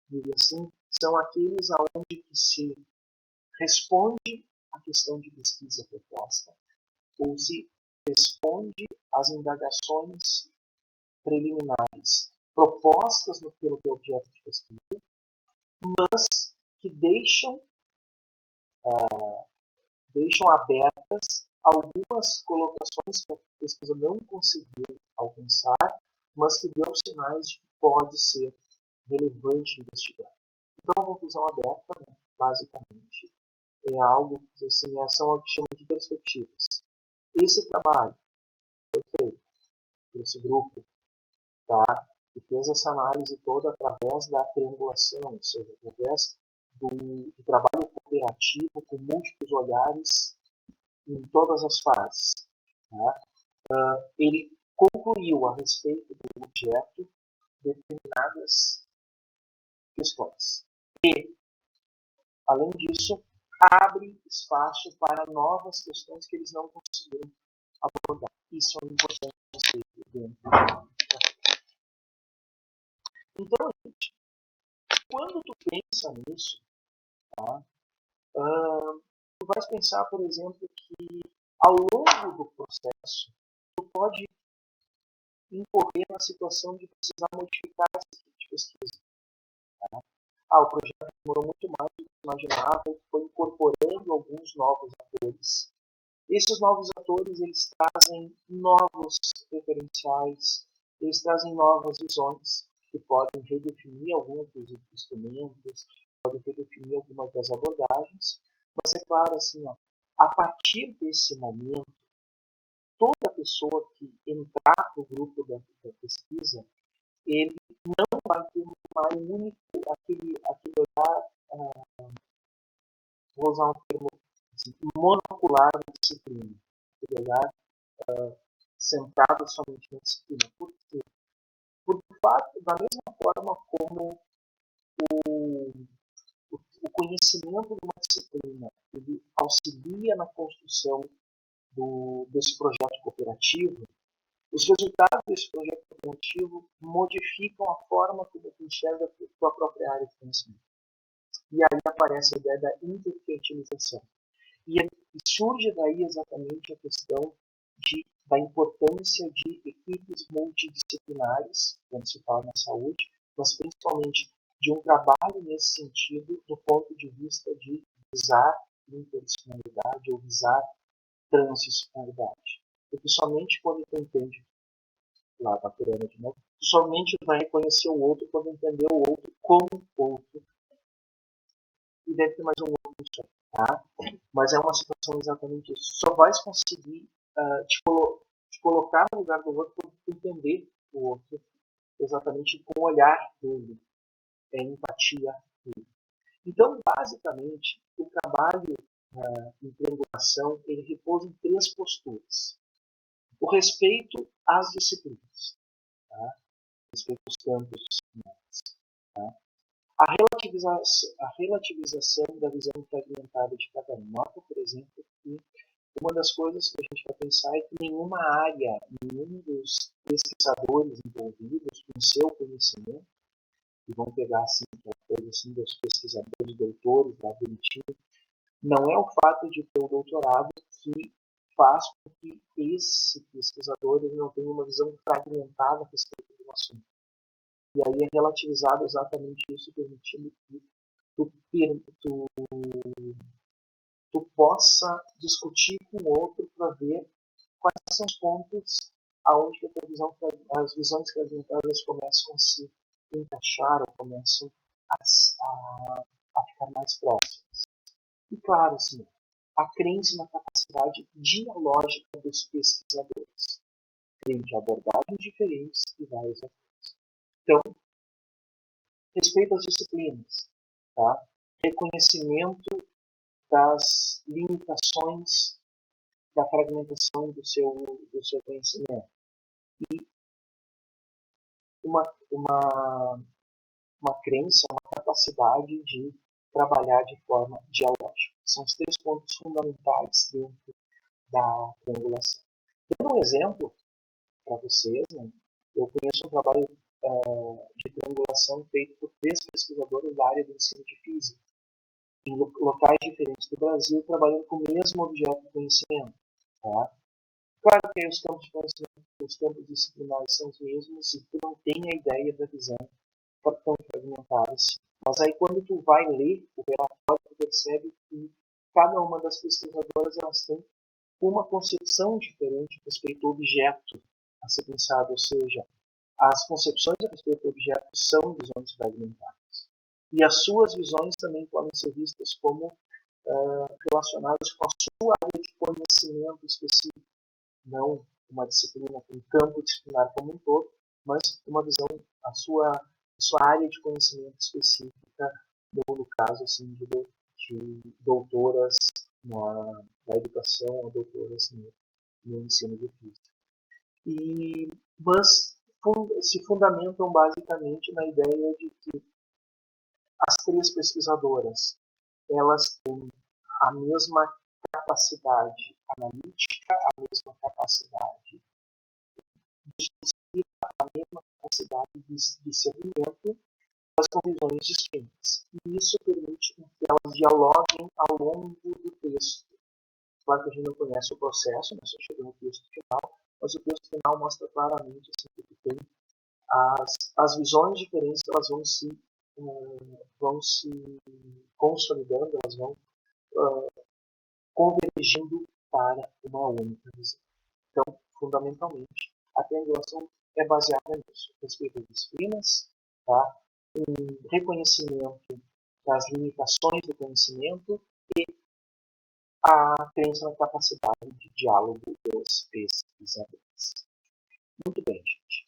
digo assim, são aqueles onde se responde à questão de pesquisa proposta, ou se responde às indagações preliminares propostas pelo objeto de pesquisa, mas que deixam abertas algumas colocações que a pesquisa não conseguiu alcançar, mas que deu sinais de que pode ser relevante investigar. Então, a conclusão aberta, né, basicamente, é algo que assim, são o que chama de perspectivas. Esse trabalho foi feito por esse grupo, tá, que fez essa análise toda através da triangulação, ou seja, através do trabalho cooperativo com múltiplos olhares em todas as fases. Tá? Ele concluiu a respeito do objeto determinadas questões. E, além disso, abre espaço para novas questões que eles não conseguiram abordar. Isso é um importante conceito dentro do. Então, gente, quando tu pensa nisso, tá? Tu vais pensar, por exemplo, que ao longo do processo, tu pode incorrer na situação de precisar modificar esse tipo de pesquisa. Tá? O projeto demorou muito mais do que imaginava e foi incorporando alguns novos atores. Esses novos atores, eles trazem novos referenciais, eles trazem novas visões que podem redefinir alguns dos instrumentos, podem redefinir algumas das abordagens, mas é claro, assim, a partir desse momento, toda pessoa que entrar no grupo da pesquisa, ele não vai ter mais um único, aquele olhar, vou usar um termo assim, monocular da disciplina, aquele olhar centrado somente na disciplina. Por quê? Porque, de fato, da mesma forma como o conhecimento de uma disciplina ele auxilia na construção desse projeto cooperativo, os resultados desse projeto cooperativo modificam a forma como tu enxerga a tua própria área de conhecimento. E aí aparece a ideia da interfertilização. E surge daí exatamente a questão da importância de equipes multidisciplinares, quando se fala na saúde, mas principalmente de um trabalho nesse sentido do ponto de vista de visar interdisciplinaridade ou visar transdisciplinaridade. Porque somente quando tu entende, lá está Purana de novo, tu somente vai reconhecer o outro quando entender o outro como outro. E deve ter mais um outro só, tá? Mas é uma situação exatamente isso. Só vais conseguir te colocar no lugar do outro quando tu entender o outro exatamente com o olhar dele, empatia dele. Então, basicamente, o trabalho em triangulação ele repousa em 3 posturas. O respeito às disciplinas, tá? Respeito aos campos disciplinares. Tá? A relativização da visão fragmentada de cada um. Nota, por exemplo, que uma das coisas que a gente vai pensar é que nenhuma área, nenhum dos pesquisadores envolvidos com seu conhecimento, que vão pegar assim, aquela coisa assim dos pesquisadores, doutores, lá bonitinho, não é o fato de ter o doutorado que faz com que esse pesquisador ele não tenha uma visão fragmentada a respeito do assunto. E aí é relativizado exatamente isso, permitindo que tu possa discutir com o outro para ver quais são os pontos aonde as visões fragmentadas começam a se encaixar ou começam a ficar mais próximas. E claro, assim, a crença na capacidade dialógica dos pesquisadores frente a abordagens diferentes e várias atores. Então, respeito às disciplinas, tá? Reconhecimento das limitações da fragmentação do seu conhecimento. E uma crença, uma capacidade de trabalhar de forma dialógica. São os 3 pontos fundamentais dentro da triangulação. Dando um exemplo para vocês, né, eu conheço um trabalho de triangulação feito por 3 pesquisadores da área do ensino de física, em locais diferentes do Brasil, trabalhando com o mesmo objeto de conhecimento. Tá? Claro que os campos de conhecimento, os campos disciplinares são os mesmos e tu não tem a ideia da visão tão fragmentada assim. Mas aí quando tu vai ler o relatório, tu percebe que cada uma das pesquisadoras elas têm uma concepção diferente a respeito do objeto a ser pensado, ou seja, as concepções a respeito do objeto são visões fragmentadas. E as suas visões também podem ser vistas como relacionadas com a sua área de conhecimento específico, não uma disciplina, um campo disciplinar como um todo, mas uma visão, a sua área de conhecimento específica, no caso assim, de doutoras na educação ou doutoras no ensino de física. Mas se fundamentam basicamente na ideia de que as 3 pesquisadoras elas têm a mesma capacidade analítica, a mesma capacidade discursiva, a mesma capacidade de discernimento, mas com visões distintas. E isso permite que elas dialoguem ao longo do texto. Claro que a gente não conhece o processo, né, só chega no texto final, mas o texto final mostra claramente assim, que tem as visões diferentes, elas vão se consolidando, elas vão convergindo para uma única visão. Então, fundamentalmente, a triangulação é baseada nisso, respeito às disciplinas, tá? Um reconhecimento das limitações do conhecimento e a crença na capacidade de diálogo dos pesquisadores. Muito bem, gente.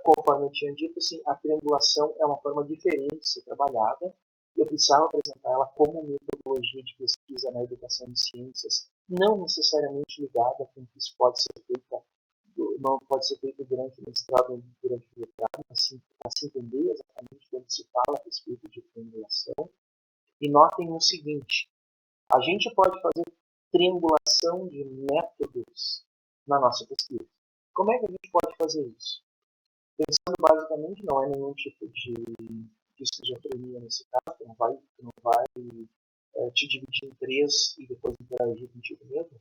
Conforme eu tinha dito, assim, a triangulação é uma forma diferente de ser trabalhada e eu precisava apresentar ela como metodologia de pesquisa na educação de ciências, não necessariamente ligada com que isso pode ser feito, não pode ser feito durante o mestrado ou durante o doutorado, assim, para se entender exatamente quando se fala a respeito de triangulação. E notem o seguinte, a gente pode fazer triangulação de métodos na nossa pesquisa. Como é que a gente pode fazer isso? Pensando basicamente, não é nenhum tipo de esquizofrenia nesse caso, que não vai te dividir em 3 e depois interagir contigo mesmo.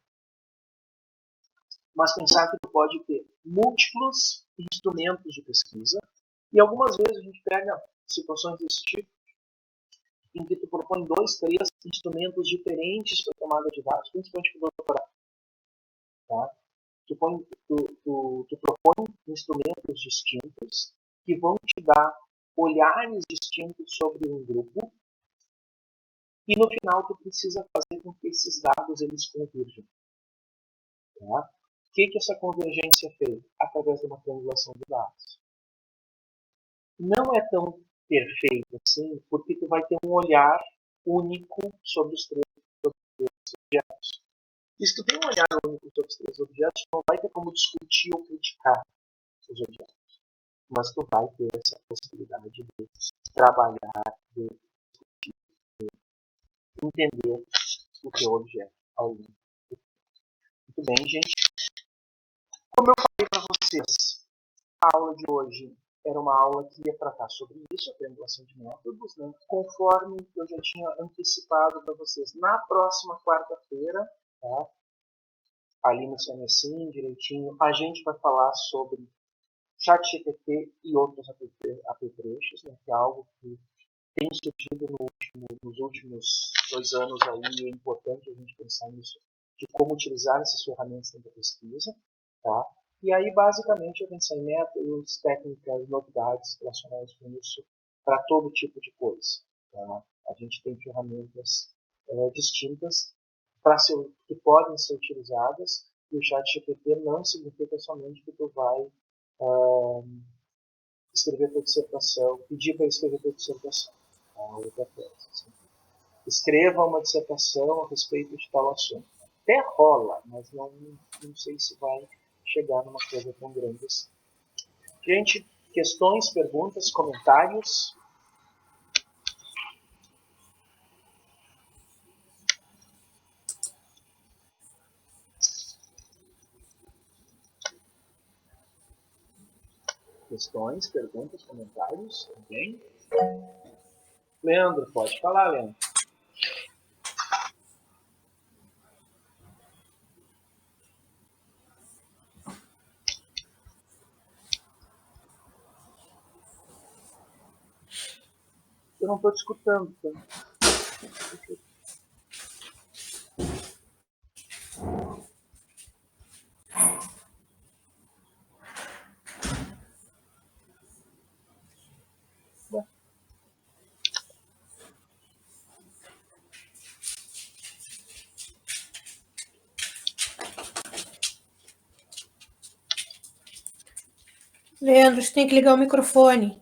Mas pensar que tu pode ter múltiplos instrumentos de pesquisa e algumas vezes a gente pega situações desse tipo em que tu propõe 2, 3 instrumentos diferentes para tomada de dados, principalmente para o doutorado. Tá? Tu propõe instrumentos distintos que vão te dar olhares distintos sobre um grupo e no final tu precisa fazer com que esses dados eles converjam. Tá? O que essa convergência é feita? Através de uma triangulação de dados. Não é tão perfeito assim, porque tu vai ter um olhar único sobre os 3 objetos. E se tu tem um olhar único sobre os 3 objetos, tu não vai ter como discutir ou criticar os objetos. Mas tu vai ter essa possibilidade de trabalhar, de discutir, de entender o teu objeto ao longo do tempo. Muito bem, gente. Como eu falei para vocês, a aula de hoje era uma aula que ia tratar sobre isso, a triangulação de métodos, né? Conforme eu já tinha antecipado para vocês. Na próxima quarta-feira, tá? Ali no CNSIM, direitinho, a gente vai falar sobre ChatGPT e outros apetrechos, né? Que é algo que tem surgido nos últimos 2 anos aí, e é importante a gente pensar nisso, de como utilizar essas ferramentas dentro da pesquisa, tá? E aí, basicamente, eu pensei em métodos, técnicas, novidades relacionadas com isso para todo tipo de coisa. Tá? A gente tem ferramentas distintas que podem ser utilizadas, e o ChatGPT não significa somente que tu vai escrever tua dissertação, pedir para escrever tua dissertação. Tá? Outra coisa. Assim. Escreva uma dissertação a respeito de tal assunto. Até rola, mas não sei se vai chegar numa coisa tão grande assim. Gente, Questões, perguntas, comentários? Questões, perguntas, comentários? Também? Leandro, pode falar, Leandro. Eu não estou te escutando. Tá? Leandro, você tem que ligar o microfone.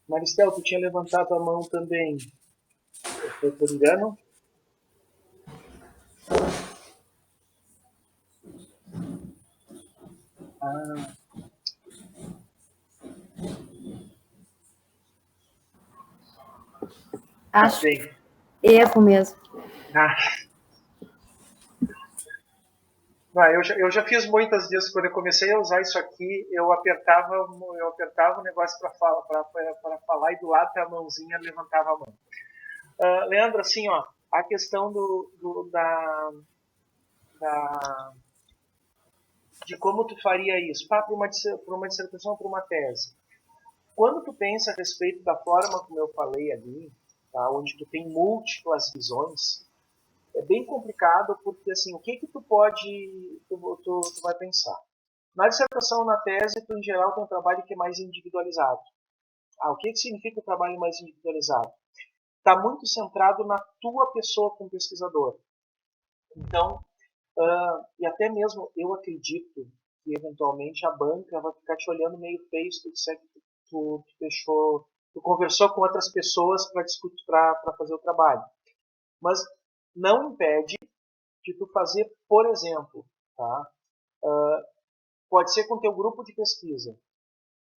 Maristel, tu tinha levantado a mão também. Foi por engano? Ah. Acho erro mesmo. Eu já fiz muitas vezes, quando eu comecei a usar isso aqui, eu apertava o negócio para falar e do lado da mãozinha levantava a mão. Leandro, assim, ó, a questão de como tu faria isso, para uma dissertação, para uma tese. Quando tu pensa a respeito da forma como eu falei ali, tá, onde tu tem múltiplas visões, é bem complicado porque assim, o que tu vai pensar? Na dissertação, na tese, tu em geral tem um trabalho que é mais individualizado. O que significa o trabalho mais individualizado? Está muito centrado na tua pessoa como pesquisador. Então, e até mesmo eu acredito que eventualmente a banca vai ficar te olhando meio feio se tu disser que tu conversou com outras pessoas para discutir, para fazer o trabalho. Mas não impede de tu fazer, por exemplo, tá? Pode ser com teu grupo de pesquisa.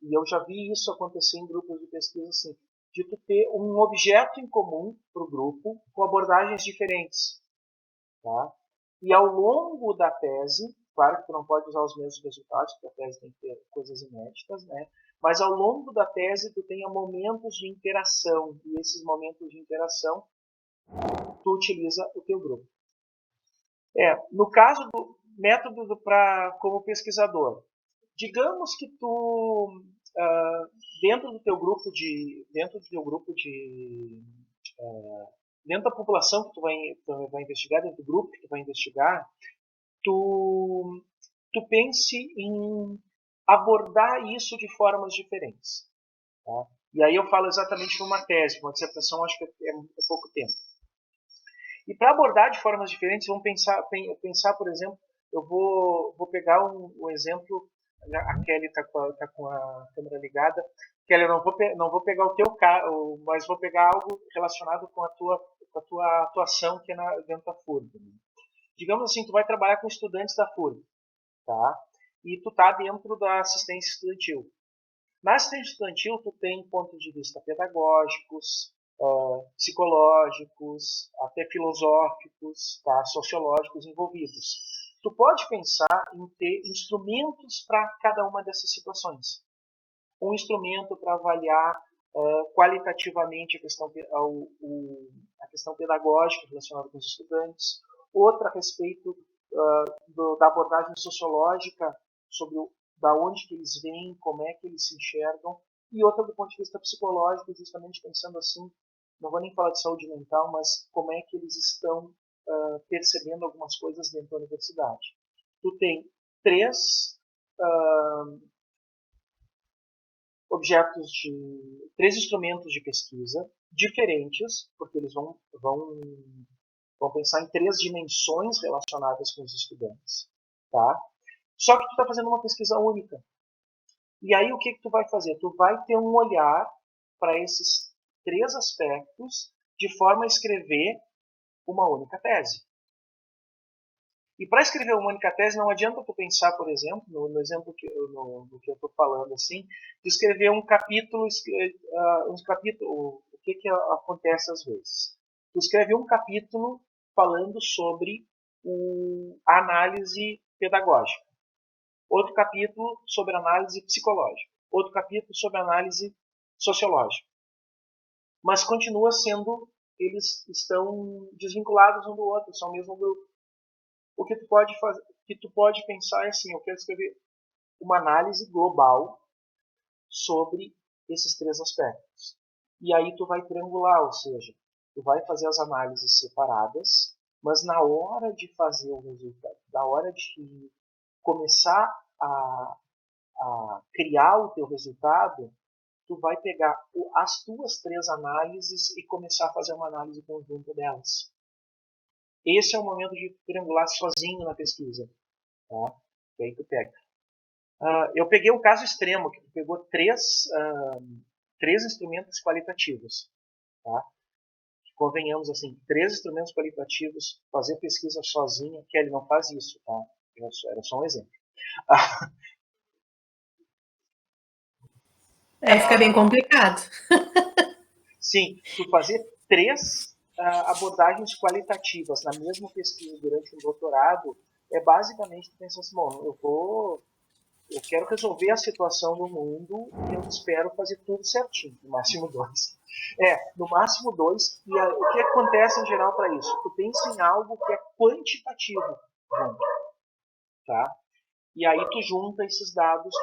E eu já vi isso acontecer em grupos de pesquisa assim, de tu ter um objeto em comum para o grupo com abordagens diferentes. Tá? E ao longo da tese, claro que tu não pode usar os mesmos resultados, porque a tese tem que ter coisas inéditas, né? Mas ao longo da tese tu tenha momentos de interação, e esses momentos de interação tu utiliza o teu grupo. No caso do método como pesquisador, digamos que tu dentro da população que tu vai investigar, dentro do grupo que tu vai investigar, tu pense em abordar isso de formas diferentes. Tá? E aí eu falo exatamente para uma tese, uma dissertação acho que é pouco tempo. E para abordar de formas diferentes, vamos pensar, por exemplo, eu vou pegar um exemplo, a Kelly está com a câmera ligada. Kelly, eu não vou pegar o teu caso, mas vou pegar algo relacionado com a tua atuação que é dentro da FURB. Né? Digamos assim, tu vai trabalhar com estudantes da FURB, tá? E tu tá dentro da assistência estudantil. Na assistência estudantil, tu tem pontos de vista pedagógicos, psicológicos, até filosóficos, tá? Sociológicos envolvidos. Tu pode pensar em ter instrumentos para cada uma dessas situações. Um instrumento para avaliar qualitativamente a questão pedagógica relacionada com os estudantes, outra a respeito da abordagem sociológica sobre da onde que eles vêm, como é que eles se enxergam, e outra do ponto de vista psicológico, justamente pensando assim, não vou nem falar de saúde mental, mas como é que eles estão percebendo algumas coisas dentro da universidade. Tu tem três objetos de 3 instrumentos de pesquisa diferentes, porque eles vão pensar em 3 dimensões relacionadas com os estudantes, tá? Só que tu está fazendo uma pesquisa única. E aí o que tu vai fazer? Tu vai ter um olhar para esses 3 aspectos de forma a escrever uma única tese. E para escrever uma única tese não adianta tu pensar, por exemplo, no exemplo que eu estou falando assim, de escrever um capítulo, o que acontece às vezes? Tu escreve um capítulo falando sobre a análise pedagógica, outro capítulo sobre análise psicológica, outro capítulo sobre análise sociológica. Mas continua sendo, eles estão desvinculados um do outro, são o mesmo grupo. O que tu pode fazer, que tu pode pensar é assim, eu quero escrever uma análise global sobre esses 3 aspectos. E aí tu vai triangular, ou seja, tu vai fazer as análises separadas, mas na hora de fazer o resultado, na hora de começar a criar o teu resultado, tu vai pegar as tuas 3 análises e começar a fazer uma análise conjunta delas. Esse é o momento de triangular sozinho na pesquisa. Tá? E aí tu pega. Eu peguei um caso extremo, que tu pegou 3 instrumentos qualitativos. Tá? Convenhamos assim, 3 instrumentos qualitativos, fazer pesquisa sozinha, Kelly não faz isso. Tá? Era só um exemplo. Fica bem complicado. Sim, tu fazer 3 abordagens qualitativas na mesma pesquisa durante um doutorado é basicamente tu pensar assim, bom, eu quero resolver a situação do mundo e eu espero fazer tudo certinho, no máximo 2. No máximo 2. E o que acontece em geral para isso? Tu pensa em algo que é quantitativo junto, tá? E aí tu junta esses dados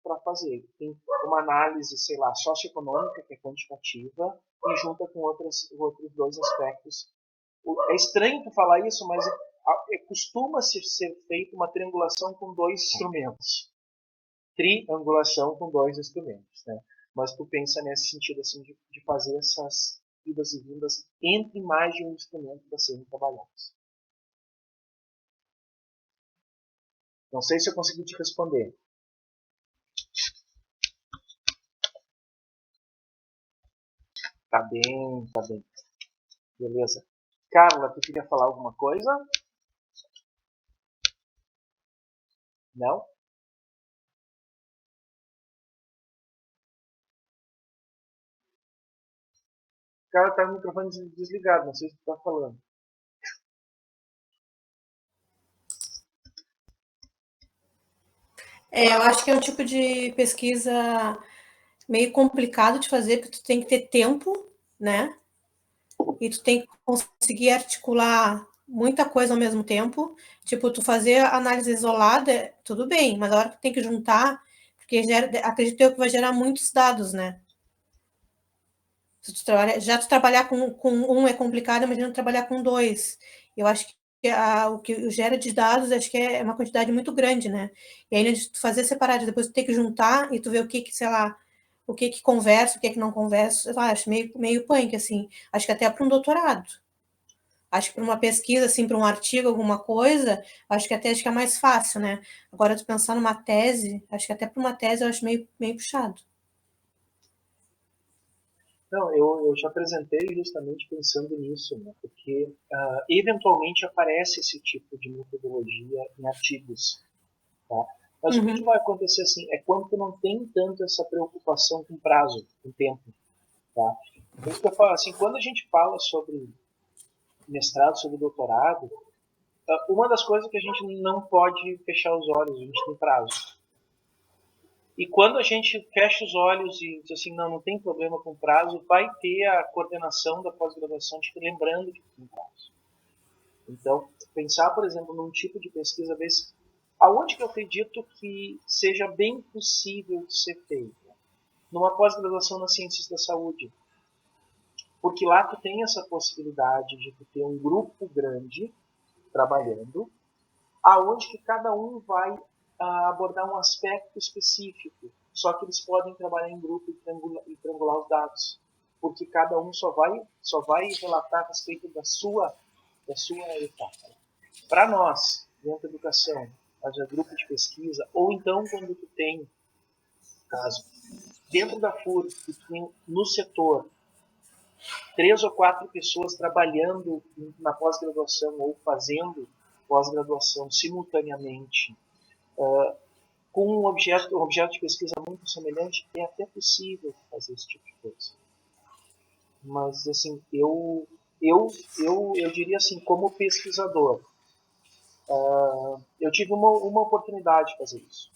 para fazer. Tem uma análise, sei lá, socioeconômica, que é quantitativa, e junta com outros 2 aspectos. É estranho tu falar isso, mas costuma-se ser feita uma triangulação com 2 instrumentos. Triangulação com 2 instrumentos, né? Mas tu pensa nesse sentido assim, de fazer essas idas e vindas entre mais de um instrumento para serem trabalhados. Não sei se eu consegui te responder. Tá bem, tá bem. Beleza. Carla, tu queria falar alguma coisa? Não? Carla tá com o microfone desligado, não sei se tu tá falando. Eu acho que é um tipo de pesquisa meio complicado de fazer, porque tu tem que ter tempo, né? E tu tem que conseguir articular muita coisa ao mesmo tempo. Tipo, tu fazer a análise isolada, tudo bem, mas a hora que tu tem que juntar, porque acredito eu que vai gerar muitos dados, né? Se tu trabalhar com um é complicado, imagina trabalhar com 2. Eu acho que o que gera de dados, acho que é uma quantidade muito grande, né? E aí, de tu fazer separado, depois tu tem que juntar e tu ver o que sei lá, o que conversa, o que não conversa, sei lá, acho meio punk, assim. Acho que até para um doutorado. Acho que para uma pesquisa, assim, para um artigo, alguma coisa, acho que é mais fácil, né? Agora, tu pensar numa tese, acho que até para uma tese eu acho meio puxado. Não, eu te apresentei justamente pensando nisso, né? Porque eventualmente aparece esse tipo de metodologia em artigos, tá? Mas o que vai acontecer assim é quando tu não tem tanto essa preocupação com prazo, com tempo, tá? Por isso que eu falo assim, quando a gente fala sobre mestrado, sobre doutorado, uma das coisas que a gente não pode fechar os olhos, a gente tem prazo. E quando a gente fecha os olhos e diz assim, não tem problema com prazo, vai ter a coordenação da pós-graduação te lembrando que tem prazo. Então, pensar, por exemplo, num tipo de pesquisa desse, aonde que eu acredito que seja bem possível de ser feito? Numa pós-graduação nas ciências da saúde. Porque lá tu tem essa possibilidade de tu ter um grupo grande trabalhando, aonde que cada um vai abordar um aspecto específico só que eles podem trabalhar em grupo e triangular os dados, porque cada um só vai relatar a respeito da sua etapa. Para nós, dentro da educação, haja grupo de pesquisa, ou então quando tu tem, caso, dentro da FUR, tu tem no setor 3 ou 4 pessoas trabalhando na pós-graduação ou fazendo pós-graduação simultaneamente, com um objeto de pesquisa muito semelhante, é até possível fazer esse tipo de coisa. Mas, assim, eu diria assim, como pesquisador, eu tive uma oportunidade de fazer isso,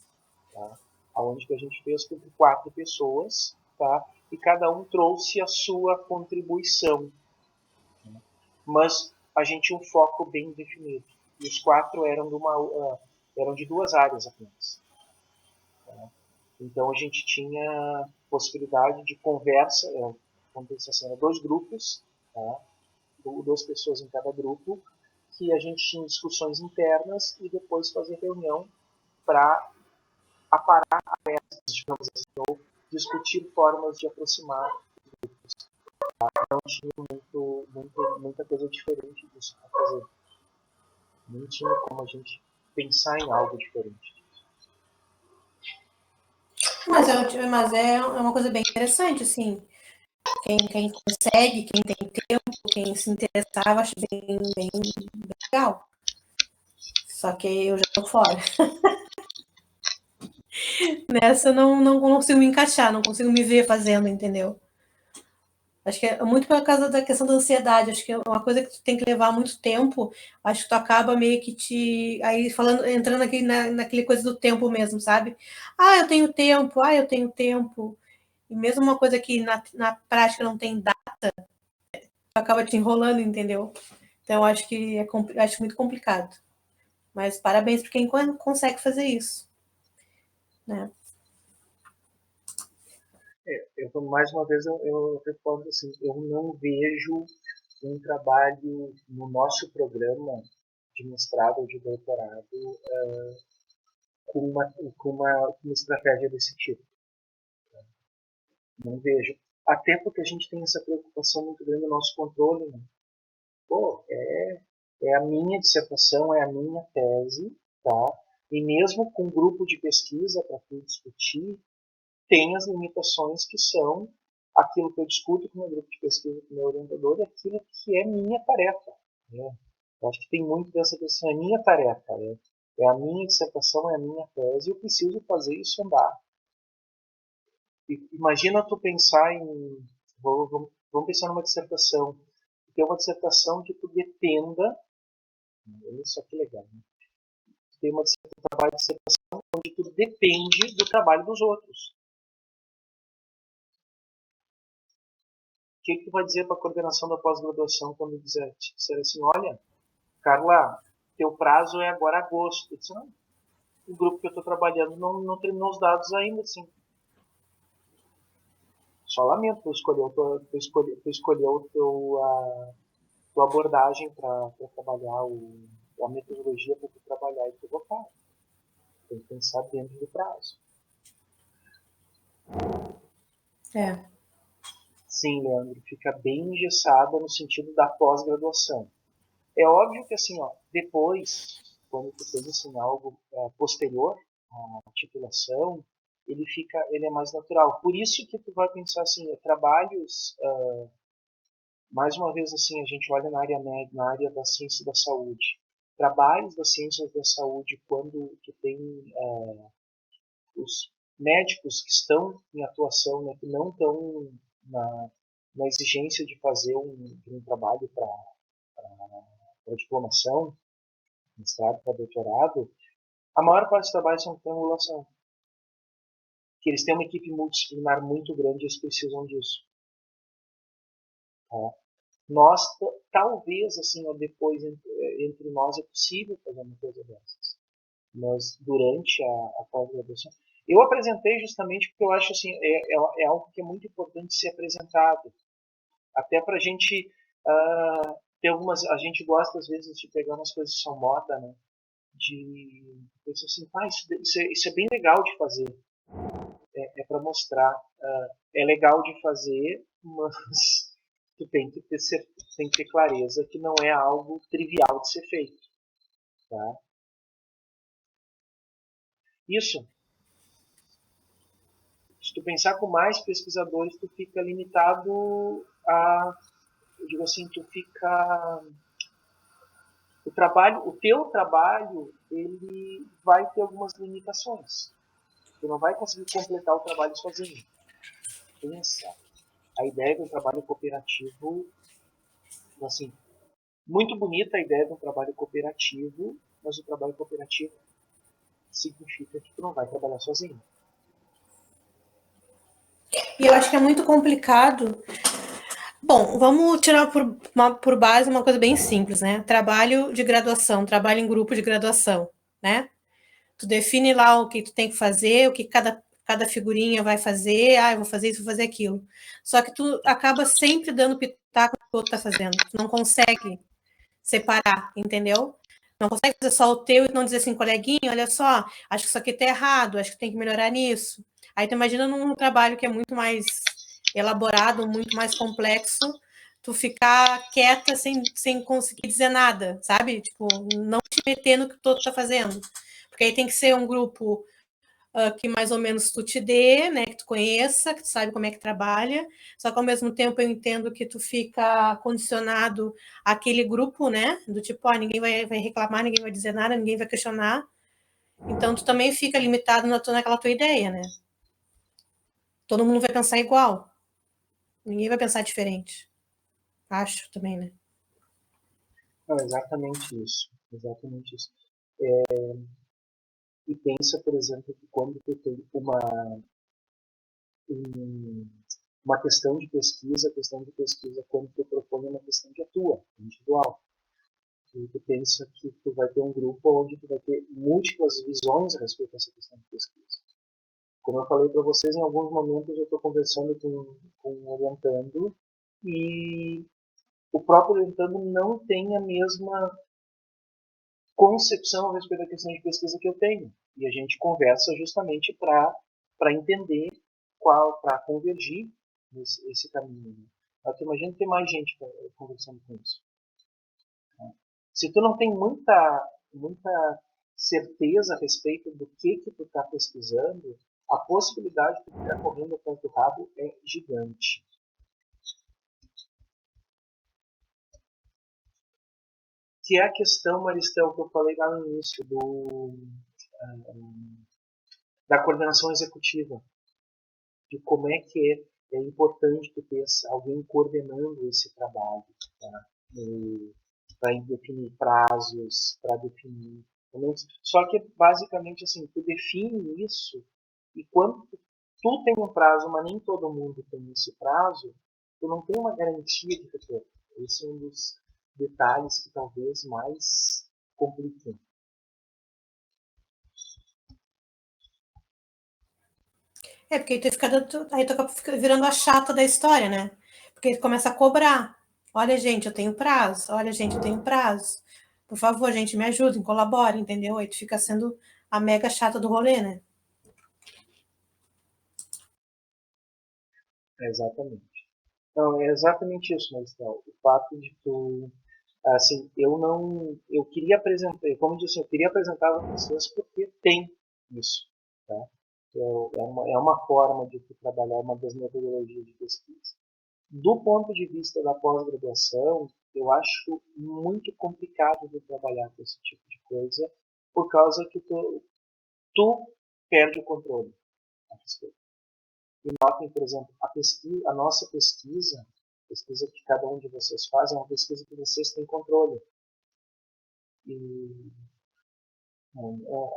tá? Onde que a gente fez com 4 pessoas, tá? E cada um trouxe a sua contribuição. Mas a gente tinha um foco bem definido. E os 4 eram de 2 áreas apenas. Tá? Então a gente tinha possibilidade de conversa, vamos dizer assim, eram 2 grupos, tá? 2 pessoas em cada grupo, que a gente tinha discussões internas e depois fazer reunião para aparar arestas, digamos assim, ou discutir formas de aproximar os grupos. Não tinha muita coisa diferente disso para fazer. Não tinha como a gente pensar em algo diferente. Mas é uma coisa bem interessante, assim. Quem consegue, quem tem tempo, quem se interessava, acho bem legal. Só que eu já tô fora. Nessa eu não consigo me encaixar, não consigo me ver fazendo, entendeu? Acho que é muito por causa da questão da ansiedade. Acho que é uma coisa que tu tem que levar muito tempo. Acho que tu acaba meio que aí entrando aqui naquele coisa do tempo mesmo, sabe? Eu tenho tempo, eu tenho tempo. E mesmo uma coisa que na prática não tem data, acaba te enrolando, entendeu? Então acho que acho muito complicado. Mas parabéns para quem consegue fazer isso, né? Mais uma vez eu recordo assim, eu não vejo um trabalho no nosso programa de mestrado ou de doutorado com uma estratégia desse tipo. Não vejo. Até porque a gente tem essa preocupação muito grande no nosso controle. Né? É a minha dissertação, é a minha tese, tá? E mesmo com um grupo de pesquisa para discutir, tem as limitações que são aquilo que eu discuto com o meu grupo de pesquisa, com o meu orientador, e aquilo que é minha tarefa. Né? Eu acho que tem muito dessa questão, é minha tarefa, é a minha dissertação, é a minha tese, e eu preciso fazer isso andar. Imagina tu pensar em, vamos pensar numa dissertação, ter uma dissertação que tu dependa, isso aqui é legal, né? Tem uma trabalho de dissertação onde tu depende do trabalho dos outros. O que tu vai dizer para a coordenação da pós-graduação quando disser assim, olha, Carla, teu prazo é agora agosto. Eu disse, não, o grupo que eu estou trabalhando não terminou os dados ainda, assim. Só lamento, tu escolheu tua abordagem para trabalhar, a metodologia para tu trabalhar e provocar. Tem que pensar dentro do prazo. Sim, Leandro, fica bem engessada no sentido da pós-graduação. É óbvio que, assim, depois, quando tu fez assim, algo posterior à titulação, ele é mais natural. Por isso que tu vai pensar assim, trabalhos, mais uma vez assim, a gente olha na área da ciência da saúde. Trabalhos das ciências da saúde, quando tu tem os médicos que estão em atuação, né, que não estão na exigência de fazer um trabalho para diplomação, mestrado para doutorado, a maior parte dos trabalhos são triangulação. Que eles têm uma equipe multidisciplinar muito grande e eles precisam disso. Tá? Nós, talvez, assim, depois, entre nós, é possível fazer uma coisa dessas. Mas durante a pós-graduação, eu apresentei justamente porque eu acho assim, é algo que é muito importante ser apresentado. Até para a gente ter a gente gosta às vezes de pegar umas coisas que são moda, né? De pensar assim, isso é bem legal de fazer. é para mostrar, é legal de fazer, mas tu tem que ter clareza que não é algo trivial de ser feito. Tá? Isso. Se tu pensar com mais pesquisadores, tu fica limitado a, eu digo assim, tu fica, o teu trabalho, ele vai ter algumas limitações. Tu não vai conseguir completar o trabalho sozinho. Pensa. A ideia de um trabalho cooperativo, assim, muito bonita a ideia de um trabalho cooperativo, mas o trabalho cooperativo significa que tu não vai trabalhar sozinho. E eu acho que é muito complicado. Bom, vamos tirar por base uma coisa bem simples, né? Trabalho de graduação, trabalho em grupo de graduação, né? Tu define lá o que tu tem que fazer, o que cada figurinha vai fazer, eu vou fazer isso, vou fazer aquilo. Só que tu acaba sempre dando pitaco no que o outro tá fazendo. Tu não consegue separar, entendeu? Não consegue fazer só o teu e não dizer assim, coleguinha, olha só, acho que isso aqui tá errado, acho que tem que melhorar nisso. Aí tu imagina num trabalho que é muito mais elaborado, muito mais complexo, tu ficar quieta sem conseguir dizer nada, sabe? Tipo, não te meter no que o outro tá fazendo. Porque aí tem que ser um grupo que mais ou menos tu te dê, né, que tu conheça, que tu sabe como é que trabalha, só que ao mesmo tempo eu entendo que tu fica condicionado àquele grupo, né, do tipo, ninguém vai reclamar, ninguém vai dizer nada, ninguém vai questionar, então tu também fica limitado naquela tua ideia, né. Todo mundo vai pensar igual, ninguém vai pensar diferente, acho também, né. Não, exatamente isso. Exatamente isso. E pensa, por exemplo, que quando tu tem uma questão de pesquisa, quando tu propõe uma questão que é tua, individual. E tu pensa que tu vai ter um grupo onde tu vai ter múltiplas visões a respeito dessa questão de pesquisa. Como eu falei para vocês, em alguns momentos eu estou conversando com um orientando e o próprio orientando não tem a mesma concepção a respeito da questão de pesquisa que eu tenho. E a gente conversa justamente para entender para convergir esse caminho. Eu imagino que tem mais gente conversando com isso. Se tu não tem muita certeza a respeito do que tu está pesquisando, a possibilidade de tu ficar correndo atrás do rabo é gigante. Que é a questão, Maristel, que eu falei lá no início da coordenação executiva, de como é que é importante tu ter alguém coordenando esse trabalho, tá? Para definir prazos, para definir. Só que basicamente assim, tu define isso e quando tu tem um prazo, mas nem todo mundo tem esse prazo, tu não tem uma garantia de retorno. Esse é um dos detalhes que talvez mais compliquem. Porque aí tu acaba virando a chata da história, né? Porque tu começa a cobrar. Olha, gente, eu tenho prazo. Olha, gente, eu tenho prazo. Por favor, gente, me ajudem, colaborem, entendeu? Aí tu fica sendo a mega chata do rolê, né? Exatamente. Não, é exatamente isso, Marcelo. O fato de tu, assim, eu queria apresentar, como eu disse, eu queria apresentar a vocês porque tem isso, tá? É uma forma de tu trabalhar uma das metodologias de pesquisa. Do ponto de vista da pós-graduação, eu acho muito complicado de trabalhar com esse tipo de coisa, por causa que tu perde o controle a respeito. E notem, por exemplo, a nossa pesquisa, a pesquisa que cada um de vocês faz, é uma pesquisa que vocês têm controle. E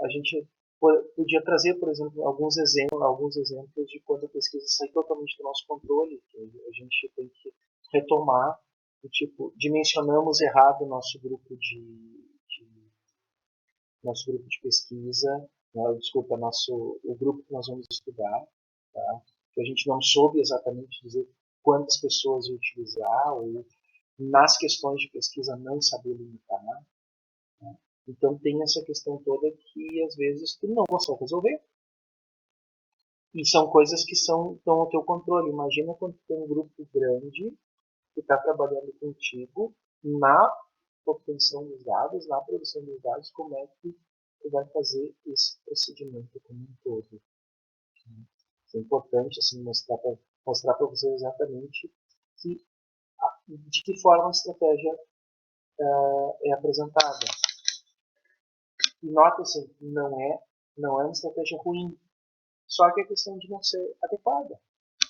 a gente podia trazer, por exemplo, alguns exemplos de quando a pesquisa sai totalmente do nosso controle, que a gente tem que retomar, do tipo, dimensionamos errado o nosso grupo de pesquisa, desculpa, o grupo que nós vamos estudar, tá? Que a gente não soube exatamente dizer quantas pessoas ia utilizar, ou nas questões de pesquisa não saber limitar. Né? Então tem essa questão toda que às vezes tu não consegue resolver. E são coisas que estão ao teu controle. Imagina quando tem um grupo grande que está trabalhando contigo na obtenção dos dados, na produção dos dados, como é que tu vai fazer esse procedimento como um todo. É importante assim, mostrar para você exatamente de que forma a estratégia é apresentada. E nota assim, não é uma estratégia ruim, só que é questão de não ser adequada.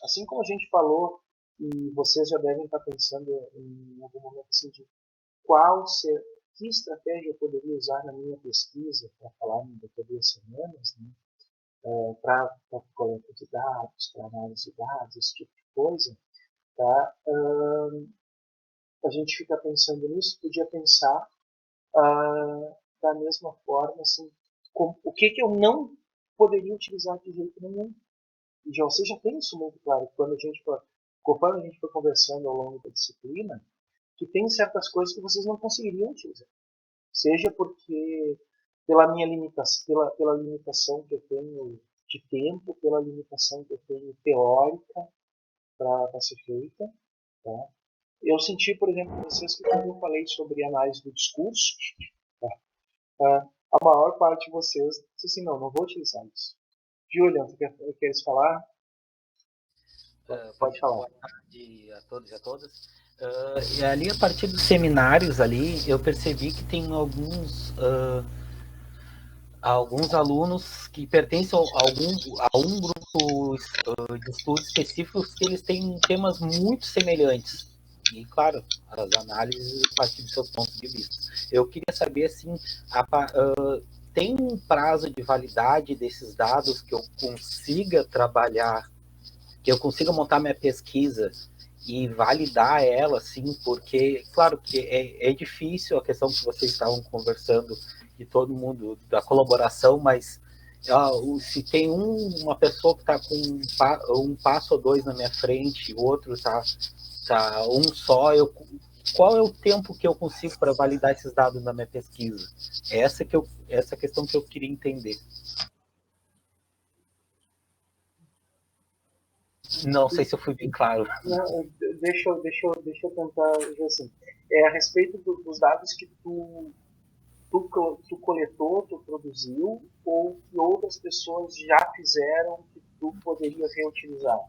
Assim como a gente falou, e vocês já devem estar pensando em algum momento assim, de que estratégia eu poderia usar na minha pesquisa para falar daqui a 2 semanas, né? Para coleta de dados, para análise de dados, esse tipo de coisa, tá? A gente fica pensando nisso, podia pensar da mesma forma, assim, o que eu não poderia utilizar de jeito nenhum. E você já tem isso muito claro, conforme a gente for conversando ao longo da disciplina, que tem certas coisas que vocês não conseguiriam utilizar. Seja porque pela minha limitação, pela limitação que eu tenho de tempo, pela limitação que eu tenho teórica para ser feita. Tá? Eu senti, por exemplo, vocês que quando eu falei sobre análise do discurso, a maior parte de vocês disse assim, não vou utilizar isso. Julian, você queres falar? Pode falar. Boa tarde a todos e a todas. E ali, a partir dos seminários ali, eu percebi que tem alguns alunos que pertencem a um grupo de estudos específicos que eles têm temas muito semelhantes. E, claro, as análises a partir do seu ponto de vista. Eu queria saber, assim, tem um prazo de validade desses dados que eu consiga trabalhar, que eu consiga montar minha pesquisa e validar ela, assim, porque, claro que é difícil a questão que vocês estavam conversando de todo mundo, da colaboração, mas se tem uma pessoa que está com um passo ou dois na minha frente, o outro está um só, qual é o tempo que eu consigo para validar esses dados na minha pesquisa? Essa questão que eu queria entender. Não sei se eu fui bem claro. Não, deixa eu tentar dizer assim. A respeito dos dados que tu coletou, tu produziu, ou que outras pessoas já fizeram que tu poderias reutilizar?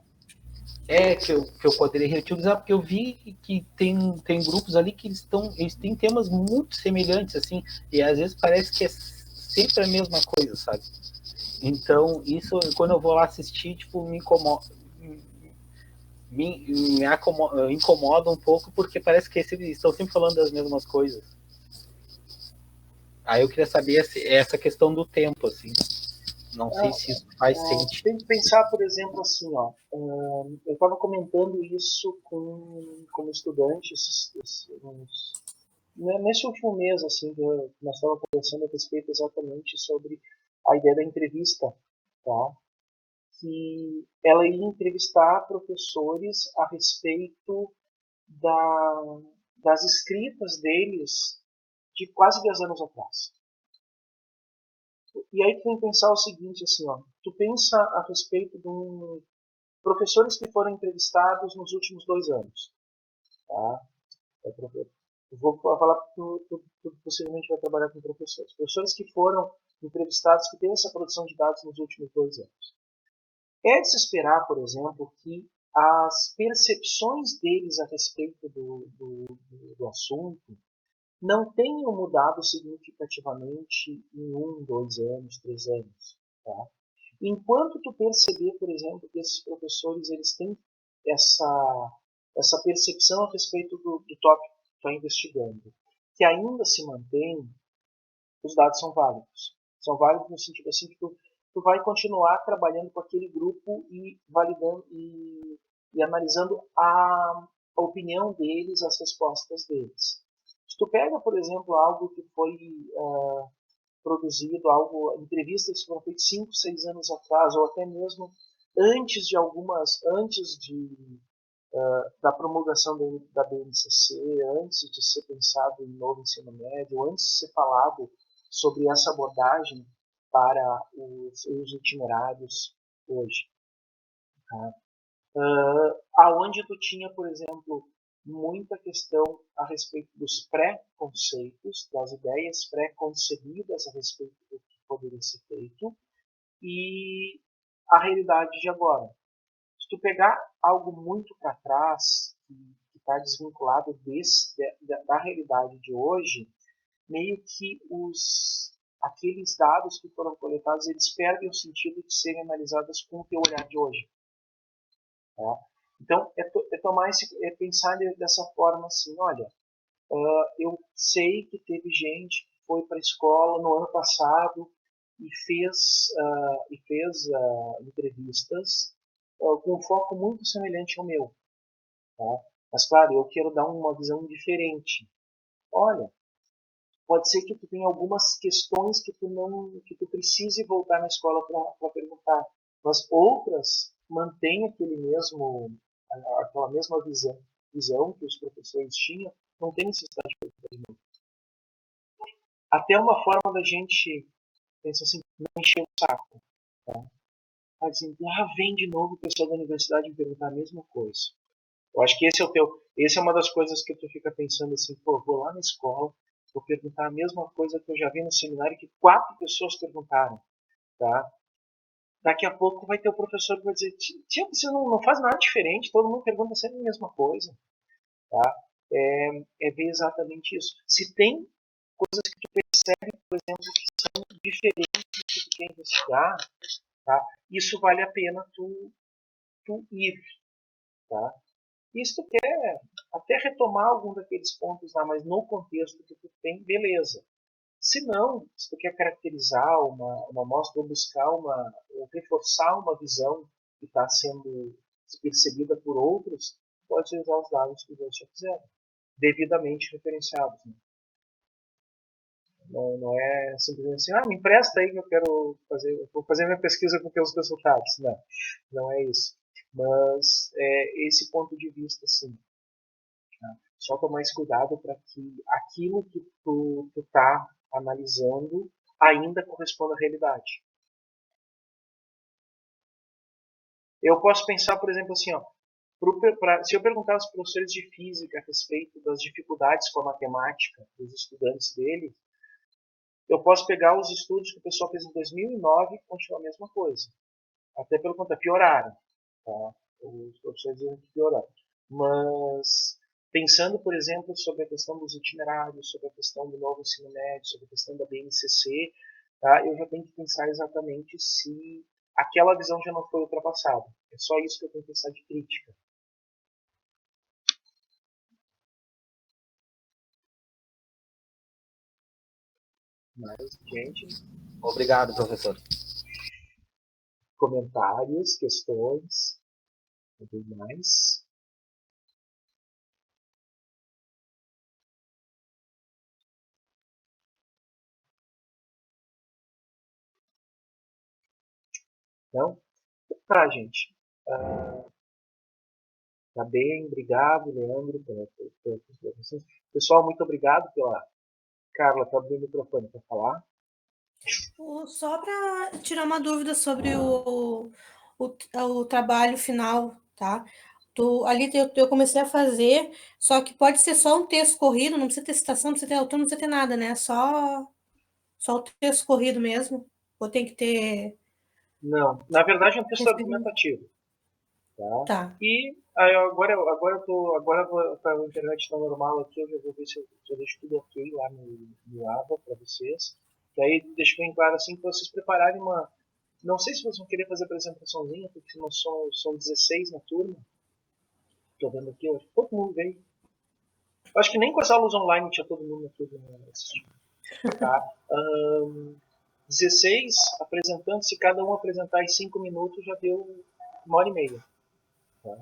Que eu poderia reutilizar, porque eu vi que tem grupos ali que eles têm temas muito semelhantes, assim, e às vezes parece que é sempre a mesma coisa, sabe? Então, isso, quando eu vou lá assistir, tipo, me incomoda um pouco, porque parece que eles estão sempre falando das mesmas coisas. Aí eu queria saber essa questão do tempo, assim. Não sei se isso faz sentido. Tem que pensar, por exemplo, assim, ó, eu estava comentando isso com estudantes nesse último mês, assim, que nós estávamos conversando a respeito exatamente sobre a ideia da entrevista, tá? Que ela ia entrevistar professores a respeito das escritas deles de quase 10 anos atrás. E aí tu tem que pensar o seguinte, assim, ó, tu pensa a respeito de professores que foram entrevistados nos últimos 2 anos. Tá? Eu vou falar porque tu possivelmente vai trabalhar com professores. Professores que foram entrevistados, que têm essa produção de dados nos últimos 2 anos. É de se esperar, por exemplo, que as percepções deles a respeito do assunto não tenham mudado significativamente em 1, 2 anos, 3 anos. Tá? Enquanto tu perceber, por exemplo, que esses professores eles têm essa percepção a respeito do tópico que tu está investigando, que ainda se mantém, os dados são válidos. São válidos no sentido assim que tu vai continuar trabalhando com aquele grupo e validando e analisando a opinião deles, as respostas deles. Se tu pega, por exemplo, algo que foi produzido, entrevistas que foram feitas 5, 6 anos atrás, ou até mesmo antes da promulgação da BNCC, antes de ser pensado em novo ensino médio, antes de ser falado sobre essa abordagem para os itinerários hoje. Tá? Aonde tu tinha, por exemplo, muita questão a respeito dos pré-conceitos, das ideias pré-concebidas a respeito do que poderia ser feito, e a realidade de agora. Se tu pegar algo muito para trás, que está desvinculado da realidade de hoje, meio que aqueles dados que foram coletados, eles perdem o sentido de serem analisados com o teu olhar de hoje. Tá? Então, pensar dessa forma assim, olha, eu sei que teve gente que foi para a escola no ano passado e fez entrevistas com um foco muito semelhante ao meu. Tá? Mas, claro, eu quero dar uma visão diferente. Olha, pode ser que tu tenha algumas questões que tu precise voltar na escola para perguntar, mas outras mantêm aquela mesma visão que os professores tinham, não tem necessidade de perguntar. Até uma forma da gente pensar assim, não encher o saco. Tá? Mas assim, vem de novo o pessoal da universidade me perguntar a mesma coisa. Eu acho que esse é uma das coisas que tu fica pensando assim, pô, vou lá na escola, vou perguntar a mesma coisa que eu já vi no seminário que 4 pessoas perguntaram, tá? Daqui a pouco vai ter o professor que vai dizer, tia, você não faz nada diferente, todo mundo pergunta sempre a mesma coisa, tá? É ver exatamente isso. Se tem coisas que tu percebe, por exemplo, que são diferentes do que tu quer investigar, tá? Isso vale a pena tu ir, tá? E se tu quer até retomar algum daqueles pontos lá, mas no contexto que tu tem, beleza. Se não, se tu quer caracterizar uma amostra ou buscar ou reforçar uma visão que está sendo percebida por outros, pode usar os dados que você já fizeram, devidamente referenciados. Né? Não é simplesmente assim, me empresta aí que vou fazer minha pesquisa com teus resultados. Não é isso. Mas esse ponto de vista, sim. Tá? Só tomar esse cuidado para que aquilo que tu está analisando ainda corresponda à realidade. Eu posso pensar, por exemplo, assim, se eu perguntar aos professores de física a respeito das dificuldades com a matemática dos estudantes dele, eu posso pegar os estudos que o pessoal fez em 2009 e continuar a mesma coisa. Até pelo contrário, pioraram. Tá? Os professores dizem que pioraram. Mas, pensando, por exemplo, sobre a questão dos itinerários, sobre a questão do novo ensino médio, sobre a questão da BNCC, tá? Eu já tenho que pensar exatamente se aquela visão já não foi ultrapassada. É só isso que eu tenho que pensar de crítica. Mas, gente, Obrigado, professor. comentários, questões, tudo mais. Então, tá, gente. Tá bem, obrigado, Leandro, pelas informações. Pessoal, muito obrigado pela. Carla, tá abrindo o microfone para falar. Só para tirar uma dúvida sobre o trabalho final, tá? Ali eu comecei a fazer, só que pode ser só um texto corrido, não precisa ter citação, não precisa ter autor, não precisa ter nada, né? Só o texto corrido mesmo. Ou tem que ter. Não, na verdade é um texto argumentativo. Tá? Tá. E agora a internet está normal aqui, eu já vou ver se eu deixo tudo ok lá no Ava para vocês. E aí deixo bem claro assim para vocês prepararem uma. Não sei se vocês vão querer fazer apresentaçãozinha, porque nós são 16 na turma. Estou vendo aqui, acho que todo mundo veio. Acho que nem com as aulas online tinha todo mundo na turma assistindo. Tá? 16 apresentando, se cada um apresentar em 5 minutos, já deu 1h30. Tá?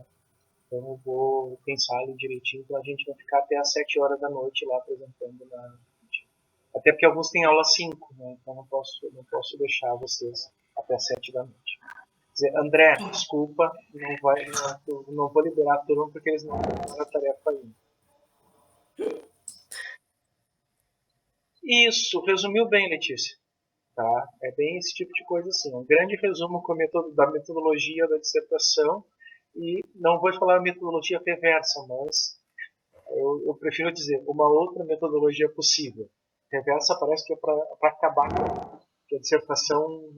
Então eu vou pensar ali direitinho, então a gente vai ficar até às 7 horas da noite lá apresentando até porque alguns têm aula 5, né? Então não posso deixar vocês até às 7 da noite. Quer dizer, André, desculpa, não vou liberar a turma porque eles não terminaram a tarefa ainda. Isso, resumiu bem, Letícia. Tá? É bem esse tipo de coisa assim. Um grande resumo da metodologia da dissertação, e não vou falar metodologia reversa, mas eu prefiro dizer uma outra metodologia possível. Reversa parece que é para acabar com a dissertação,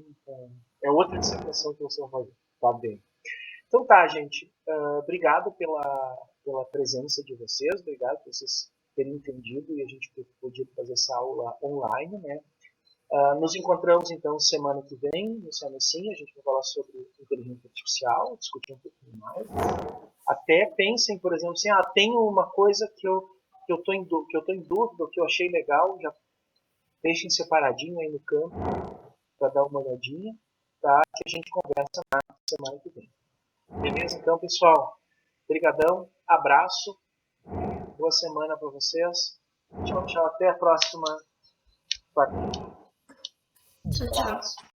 é outra dissertação que você vai fazer. Tá bem. Então tá, gente. Obrigado pela presença de vocês, obrigado por vocês terem entendido e a gente ter podido fazer essa aula online, né? Nos encontramos então semana que vem, no Sim, a gente vai falar sobre inteligência artificial, discutir um pouquinho mais. Até pensem, por exemplo, assim, tenho uma coisa que eu estou em dúvida, que eu achei legal, já deixem separadinho aí no campo para dar uma olhadinha, tá? Que a gente conversa na semana que vem. Beleza? Então, pessoal, brigadão, abraço, boa semana para vocês. Tchau, tchau, até a próxima. Tchau, tchau.